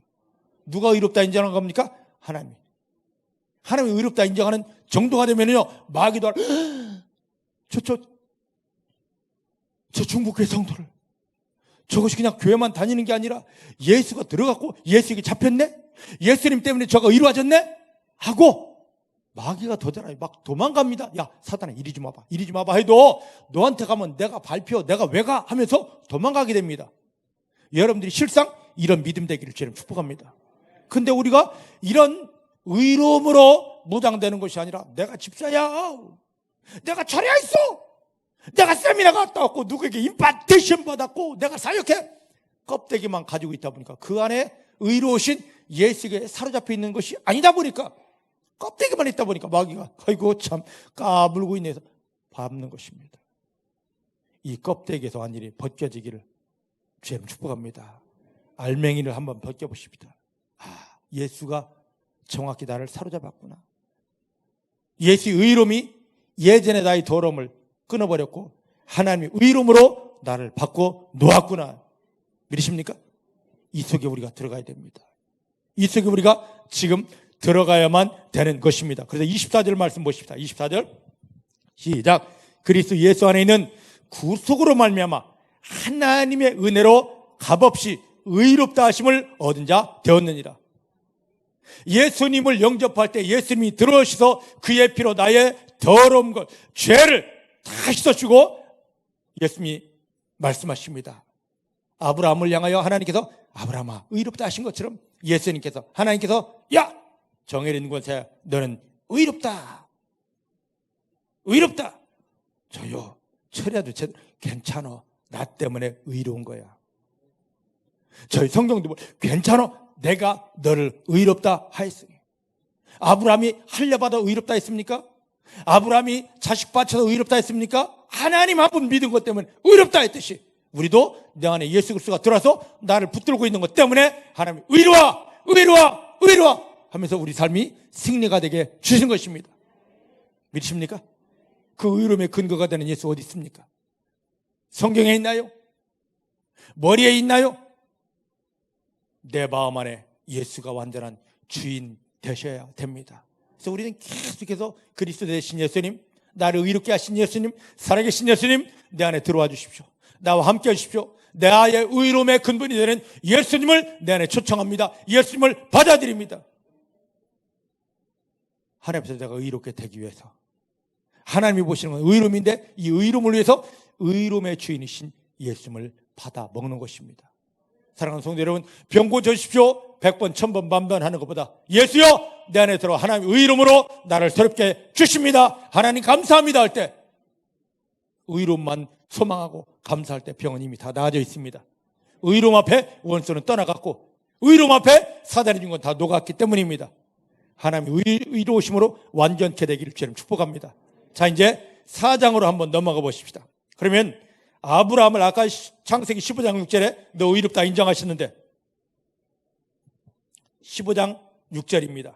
누가 의롭다 인정하는 겁니까? 하나님이. 하나님이 의롭다 인정하는 정도가 되면요, 마귀도 저 중국교회 성도를, 저것이 그냥 교회만 다니는 게 아니라 예수가 들어갔고 예수에게 잡혔네? 예수님 때문에 저가 의로워졌네? 하고 마귀가 더잖아요. 막 도망갑니다. 야, 사단아, 이리 좀 와봐, 이리 좀 와봐 해도 너한테 가면 내가 발표, 내가 왜 가? 하면서 도망가게 됩니다. 여러분들이 실상 이런 믿음 되기를 저는 축복합니다. 근데 우리가 이런 의로움으로 무장되는 것이 아니라 내가 집사야, 내가 철야 있어, 내가 세미나 갔다 왔고 누구에게 임파테이션 받았고 내가 사역해, 껍데기만 가지고 있다 보니까 그 안에 의로우신 예수에게 사로잡혀 있는 것이 아니다 보니까 껍데기만 있다 보니까 마귀가 아이고 참 까불고 있네서 밟는 것입니다. 이 껍데기에서 완전히 벗겨지기를 주님 축복합니다. 알맹이를 한번 벗겨보십니다. 예수가 정확히 나를 사로잡았구나. 예수의 의로움이 예전의 나의 더러움을 끊어버렸고 하나님의 의로움으로 나를 바꿔 놓았구나. 믿으십니까? 이 속에 우리가 들어가야 됩니다. 이 속에 우리가 지금 들어가야만 되는 것입니다. 그래서 24절 말씀 보십시다. 24절 시작. 그리스도 예수 안에 있는 구속으로 말미암아 하나님의 은혜로 값없이 의롭다 하심을 얻은 자 되었느니라. 예수님을 영접할 때 예수님이 들어오셔서 그의 피로 나의 더러운 것, 죄를 다 씻어주고 예수님이 말씀하십니다. 아브라함을 향하여 하나님께서 아브라함아 의롭다 하신 것처럼 예수님께서 하나님께서 야 정해진 곳에 너는 의롭다, 의롭다. 저요 철야도 괜찮아, 나 때문에 의로운 거야. 저희 성경도 괜찮아, 내가 너를 의롭다 하였으니. 아브라함이 할례받아 의롭다 했습니까? 아브라함이 자식 바쳐서 의롭다 했습니까? 하나님 한 분 믿은 것 때문에 의롭다 했듯이 우리도 내 안에 예수 그리스도가 들어와서 나를 붙들고 있는 것 때문에 하나님이 의로와 의로와 의로와 하면서 우리 삶이 승리가 되게 주신 것입니다. 믿으십니까? 그 의로움의 근거가 되는 예수 어디 있습니까? 성경에 있나요? 머리에 있나요? 내 마음 안에 예수가 완전한 주인 되셔야 됩니다. 그래서 우리는 계속해서 그리스도 되신 예수님, 나를 의롭게 하신 예수님, 살아계신 예수님, 내 안에 들어와 주십시오. 나와 함께 하십시오. 나의 의로움의 근본이 되는 예수님을 내 안에 초청합니다. 예수님을 받아들입니다. 하나님 앞에서 내가 의롭게 되기 위해서, 하나님이 보시는 건 의로움인데 이 의로움을 위해서 의로움의 주인이신 예수님을 받아 먹는 것입니다. 사랑하는 성도 여러분, 병 고쳐주십시오. 100번, 1000번, 만번 하는 것보다 예수여 내 안에 들어 하나님의 의로움으로 나를 새롭게 주십니다. 하나님 감사합니다 할 때, 의로움만 소망하고 감사할 때 병은 이미 다 나아져 있습니다. 의로움 앞에 원수는 떠나갔고 의로움 앞에 사단이 준 건 다 녹았기 때문입니다. 하나님의 의로우심으로 완전케 되기를 주님 축복합니다. 자, 이제 4장으로 한번 넘어가 보십시다. 그러면 아브라함을 아까 창세기 15장 6절에 너 의롭다 인정하셨는데 15장 6절입니다.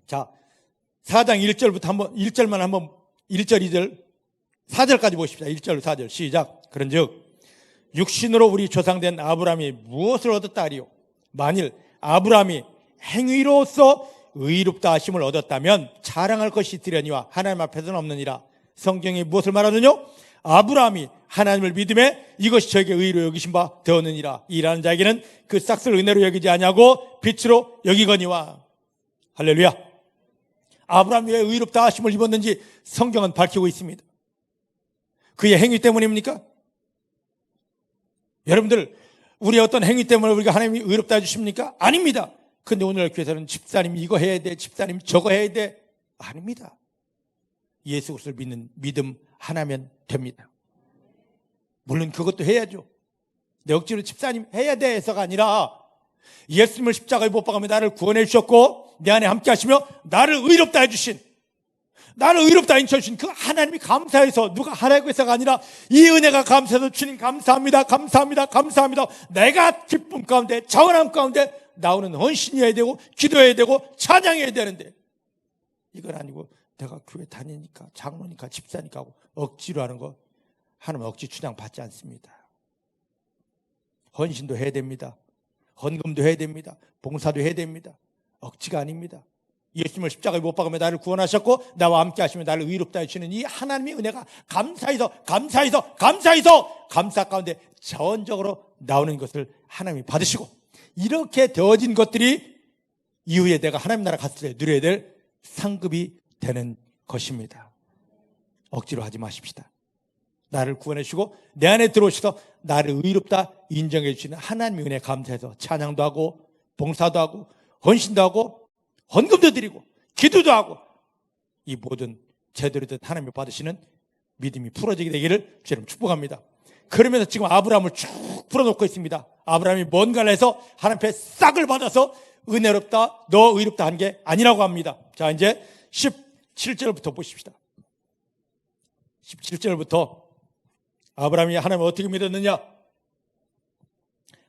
자, 4장 1절부터 한번 1절만 한번 1절 2절 4절까지 보십시다. 1절 4절 시작. 그런즉 육신으로 우리 조상된 아브라함이 무엇을 얻었다 하리요? 만일 아브라함이 행위로서 의롭다 하심을 얻었다면 자랑할 것이 있으려니와 하나님 앞에서는 없느니라. 성경이 무엇을 말하느뇨? 아브라함이 하나님을 믿음에 이것이 저에게 의로 여기신 바 되었느니라. 일하는 자에게는 그 싹을 은혜로 여기지 아니하고 빛으로 여기거니와. 할렐루야. 아브라함이 왜 의롭다 하심을 입었는지 성경은 밝히고 있습니다. 그의 행위 때문입니까? 여러분들, 우리의 어떤 행위 때문에 우리가 하나님이 의롭다 해주십니까? 아닙니다. 근데 오늘 교회에서는 집사님이 이거 해야 돼, 집사님 저거 해야 돼. 아닙니다. 예수 그리스도를 믿는 믿음 하나면 됩니다. 물론 그것도 해야죠. 내 억지로 집사님 해야 돼 해서가 아니라 예수님을 십자가에 못 박으며 나를 구원해 주셨고 내 안에 함께 하시며 나를 의롭다 해주신, 나를 의롭다 인쳐주신 그 하나님이 감사해서, 누가 하라고 해서가 아니라 이 은혜가 감사해서 주님 감사합니다, 감사합니다, 감사합니다. 내가 기쁨 가운데, 자원함 가운데 나오는 헌신이어야 되고 기도해야 되고 찬양해야 되는데, 이건 아니고 내가 교회 다니니까, 장로니까, 집사니까 하고 억지로 하는 거, 하나님 억지 춘향 받지 않습니다. 헌신도 해야 됩니다. 헌금도 해야 됩니다. 봉사도 해야 됩니다. 억지가 아닙니다. 예수님을 십자가에 못 박으며 나를 구원하셨고 나와 함께 하시며 나를 의롭다 해주시는 이 하나님의 은혜가 감사해서 감사 가운데 자원적으로 나오는 것을 하나님이 받으시고, 이렇게 되어진 것들이 이후에 내가 하나님 나라 갔을 때 누려야 될 상급이 되는 것입니다. 억지로 하지 마십시다. 나를 구원해 주시고 내 안에 들어오셔서 나를 의롭다 인정해 주시는 하나님의 은혜 감사해서 찬양도 하고 봉사도 하고 헌신도 하고 헌금도 드리고 기도도 하고, 이 모든 제대로 된 하나님이 받으시는 믿음이 풀어지게 되기를 주님 축복합니다. 그러면서 지금 아브라함을 쭉 풀어놓고 있습니다. 아브라함이 뭔가를 해서 하나님 앞에 싹을 받아서 은혜롭다, 너 의롭다 한 게 아니라고 합니다. 자, 이제 17절부터 보십시다. 17절부터 아브라함이 하나님을 어떻게 믿었느냐?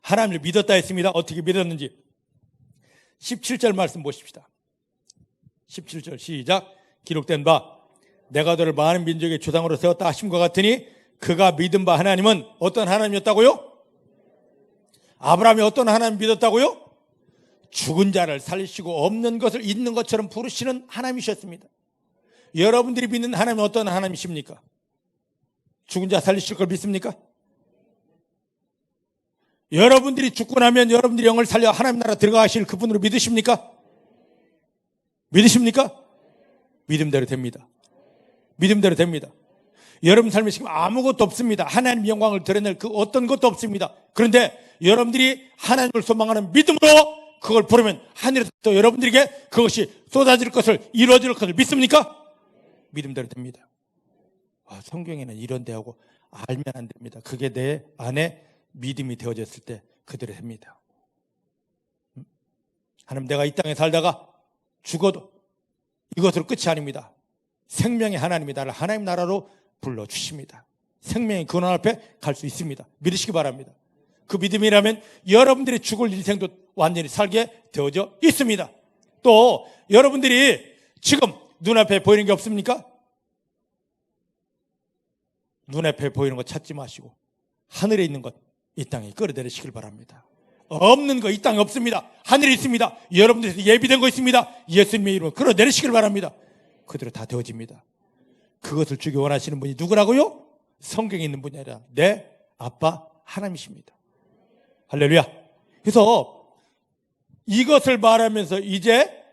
하나님을 믿었다 했습니다. 어떻게 믿었는지 17절 말씀 보십시다. 17절 시작. 기록된 바 내가 너를 많은 민족의 조상으로 세웠다 하심과 같으니 그가 믿은 바 하나님은 어떤 하나님이었다고요? 아브라함이 어떤 하나님 믿었다고요? 죽은 자를 살리시고 없는 것을 있는 것처럼 부르시는 하나님이셨습니다. 여러분들이 믿는 하나님은 어떤 하나님이십니까? 죽은 자 살리실 걸 믿습니까? 여러분들이 죽고 나면 여러분들이 영을 살려 하나님 나라 들어가실 그분으로 믿으십니까? 믿으십니까? 믿음대로 됩니다. 믿음대로 됩니다. 여러분 삶에 지금 아무것도 없습니다. 하나님 영광을 드러낼 그 어떤 것도 없습니다. 그런데 여러분들이 하나님을 소망하는 믿음으로 그걸 부르면 하늘에서 또 여러분들에게 그것이 쏟아질 것을, 이루어질 것을 믿습니까? 믿음대로 됩니다. 성경에는 이런 대하고 알면 안 됩니다. 그게 내 안에 믿음이 되어졌을 때 그대로 됩니다. 하나님, 내가 이 땅에 살다가 죽어도 이것으로 끝이 아닙니다. 생명의 하나님이 나를 하나님 나라로 불러주십니다. 생명의 근원 앞에 갈 수 있습니다. 믿으시기 바랍니다. 그 믿음이라면 여러분들이 죽을 인생도 완전히 살게 되어져 있습니다. 또 여러분들이 지금 눈앞에 보이는 게 없습니까? 눈앞에 보이는 것 찾지 마시고 하늘에 있는 것 이 땅에 끌어내리시길 바랍니다. 없는 거 이 땅에 없습니다. 하늘에 있습니다. 여러분들에서 예비된 거 있습니다. 예수님의 이름으로 끌어내리시길 바랍니다. 그대로 다 되어집니다. 그것을 주기 원하시는 분이 누구라고요? 성경에 있는 분이 아니라 내 아빠 하나님이십니다. 할렐루야. 그래서 이것을 말하면서 이제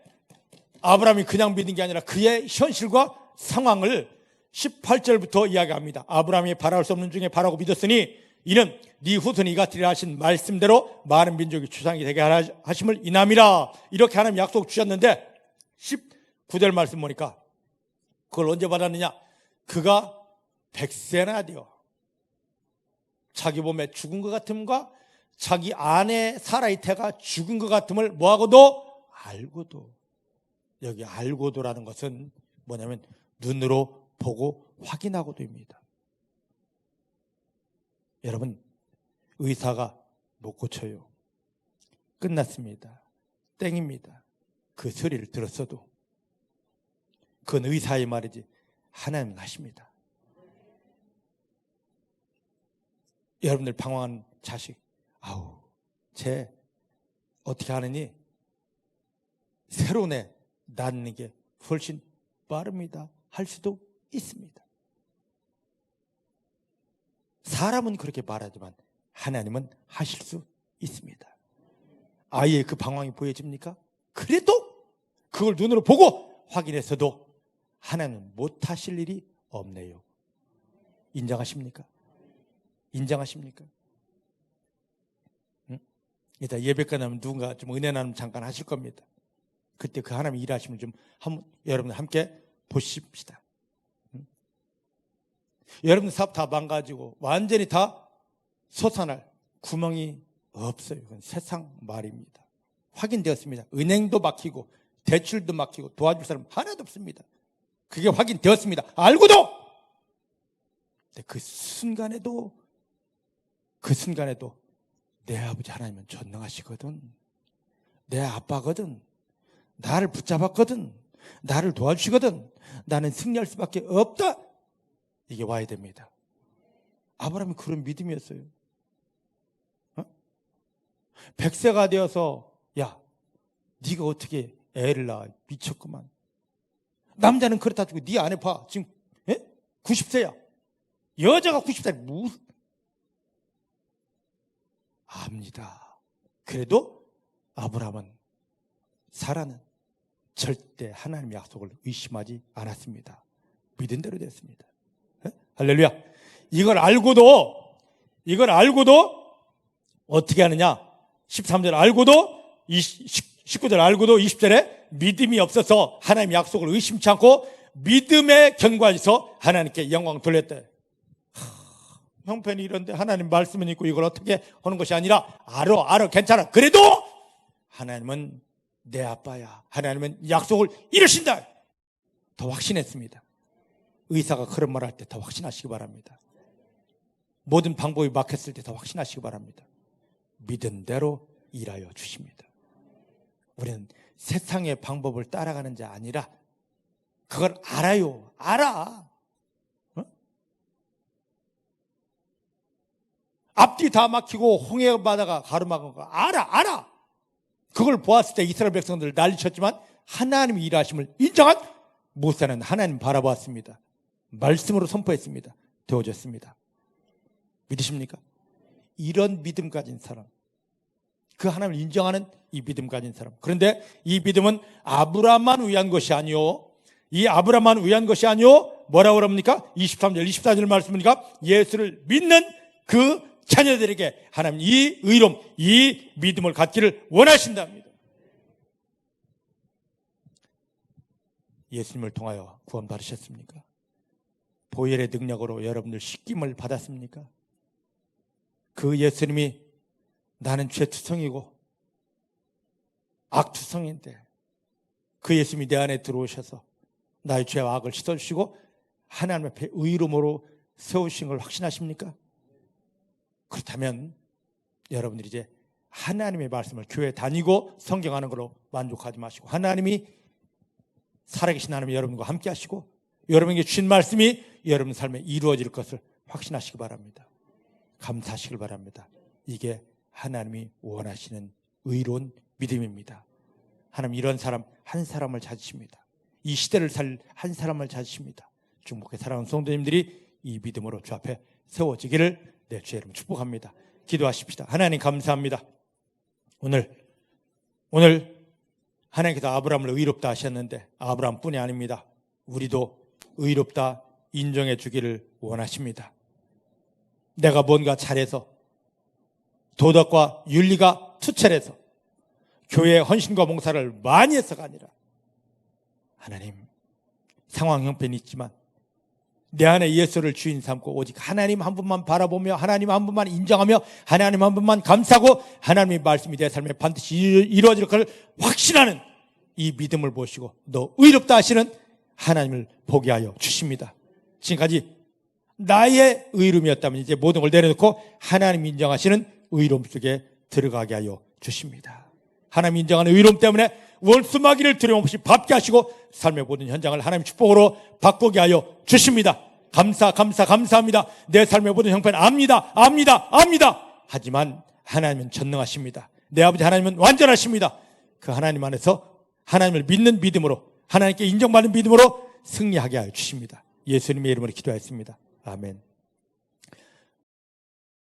아브라함이 그냥 믿는 게 아니라 그의 현실과 상황을 18절부터 이야기합니다. 아브라함이 바라올 수 없는 중에 바라고 믿었으니 이는 네 후손이 이 같으리라 하신 말씀대로 많은 민족이 주상이 되게 하심을 인함이라. 이렇게 하나님 약속 주셨는데 19절 말씀 보니까 그걸 언제 받았느냐? 그가 100세나 되어 자기 몸에 죽은 것 같음과 자기 아내 사라의 태가 죽은 것 같음을 뭐하고도? 알고도. 여기 알고도라는 것은 뭐냐면 눈으로 보고 확인하고도입니다. 여러분, 의사가 못 고쳐요. 끝났습니다. 땡입니다. 그 소리를 들었어도 그건 의사의 말이지 하나님은 하십니다. 여러분들 방황한 자식, 아우, 쟤 어떻게 하느니 새로운 애 낳는 게 훨씬 빠릅니다. 할 수도 있습니다. 사람은 그렇게 말하지만 하나님은 하실 수 있습니다. 아이의 그 방황이 보여집니까? 그래도 그걸 눈으로 보고 확인했어도 하나님은 못하실 일이 없네요. 인정하십니까? 인정하십니까? 응? 이따 예배 끝나면 누군가 좀 은혜 나눔 잠깐 하실 겁니다. 그때 그 하나님 일하심을 좀 여러분들 함께 보십시다. 응? 여러분 사업 다 망가지고 완전히 다 솟아날 구멍이 없어요. 그건 세상 말입니다. 확인되었습니다. 은행도 막히고 대출도 막히고 도와줄 사람 하나도 없습니다. 그게 확인되었습니다. 알고도! 근데 그 순간에도 내 아버지 하나님은 전능하시거든. 내 아빠거든. 나를 붙잡았거든. 나를 도와주시거든. 나는 승리할 수밖에 없다. 이게 와야 됩니다. 아브라함이 그런 믿음이었어요. 100세가 되어서 야, 네가 어떻게 애를 낳아? 미쳤구만. 남자는 그렇다 치고 네 아내 봐. 지금 90세야. 여자가 90세. 무슨 압니다. 그래도 아브라함은 사라는 절대 하나님의 약속을 의심하지 않았습니다. 믿은 대로 됐습니다. 할렐루야. 이걸 알고도 어떻게 하느냐? 13절 알고도 19절 알고도 20절에 믿음이 없어서 하나님의 약속을 의심치 않고 믿음의 견고해서 하나님께 영광 돌렸다. 형편이 이런데 하나님 말씀은 있고 이걸 어떻게 하는 것이 아니라 알아 괜찮아. 그래도 하나님은 내 아빠야. 하나님은 약속을 이루신다. 더 확신했습니다. 의사가 그런 말 할 때 더 확신하시기 바랍니다. 모든 방법이 막혔을 때 더 확신하시기 바랍니다. 믿은 대로 일하여 주십니다. 우리는 세상의 방법을 따라가는 자 아니라 그걸 알아요. 알아. 앞뒤 다 막히고 홍해 바다가 가로막은 거 알아. 그걸 보았을 때 이스라엘 백성들 난리쳤지만 하나님의 일하심을 인정한 모세는 하나님 바라보았습니다. 말씀으로 선포했습니다. 되어졌습니다. 믿으십니까? 이런 믿음 가진 사람, 그 하나님을 인정하는 이 믿음 가진 사람. 그런데 이 믿음은 아브라함만 위한 것이 아니요. 이 아브라함만 위한 것이 아니요. 뭐라고 그럽니까? 23절, 24절 말씀이니까 예수를 믿는 그 자녀들에게 하나님 이 의로움, 이 믿음을 갖기를 원하신답니다. 예수님을 통하여 구원 받으셨습니까? 보혈의 능력으로 여러분들 씻김을 받았습니까? 그 예수님이 나는 죄투성이고 악투성인데 그 예수님이 내 안에 들어오셔서 나의 죄와 악을 씻어주시고 하나님 앞에 의로움으로 세우신 걸 확신하십니까? 그렇다면 여러분들이 이제 하나님의 말씀을 교회 다니고 성경하는 걸로 만족하지 마시고 하나님이 살아계신 하나님이 여러분과 함께 하시고 여러분에게 주신 말씀이 여러분 삶에 이루어질 것을 확신하시기 바랍니다. 감사하시길 바랍니다. 이게 하나님이 원하시는 의로운 믿음입니다. 하나님 이런 사람 한 사람을 찾으십니다. 이 시대를 살 한 사람을 찾으십니다. 중국의 사랑하는 성도님들이 이 믿음으로 주 앞에 세워지기를 내 주의 이름으로 축복합니다. 기도하십시다. 하나님 감사합니다. 오늘 하나님께서 아브라함을 의롭다 하셨는데 아브라함뿐이 아닙니다. 우리도 의롭다 인정해 주기를 원하십니다. 내가 뭔가 잘해서 도덕과 윤리가 투철해서 교회의 헌신과 봉사를 많이 해서가 아니라 하나님 상황 형편이 있지만 내 안에 예수를 주인 삼고 오직 하나님 한 분만 바라보며 하나님 한 분만 인정하며 하나님 한 분만 감사하고 하나님의 말씀이 내 삶에 반드시 이루어질 것을 확신하는 이 믿음을 보시고 너 의롭다 하시는 하나님을 보게 하여 주십니다. 지금까지 나의 의로움이었다면 이제 모든 걸 내려놓고 하나님 인정하시는 의로움 속에 들어가게 하여 주십니다. 하나님 인정하는 의로움 때문에 원수마귀를 두려움 없이 밟게 하시고 삶의 모든 현장을 하나님 축복으로 바꾸게 하여 주십니다. 감사합니다. 내 삶의 모든 형편 압니다. 하지만 하나님은 전능하십니다. 내 아버지 하나님은 완전하십니다. 그 하나님 안에서 하나님을 믿는 믿음으로 하나님께 인정받는 믿음으로 승리하게 하여 주십니다. 예수님의 이름으로 기도하였습니다. 아멘.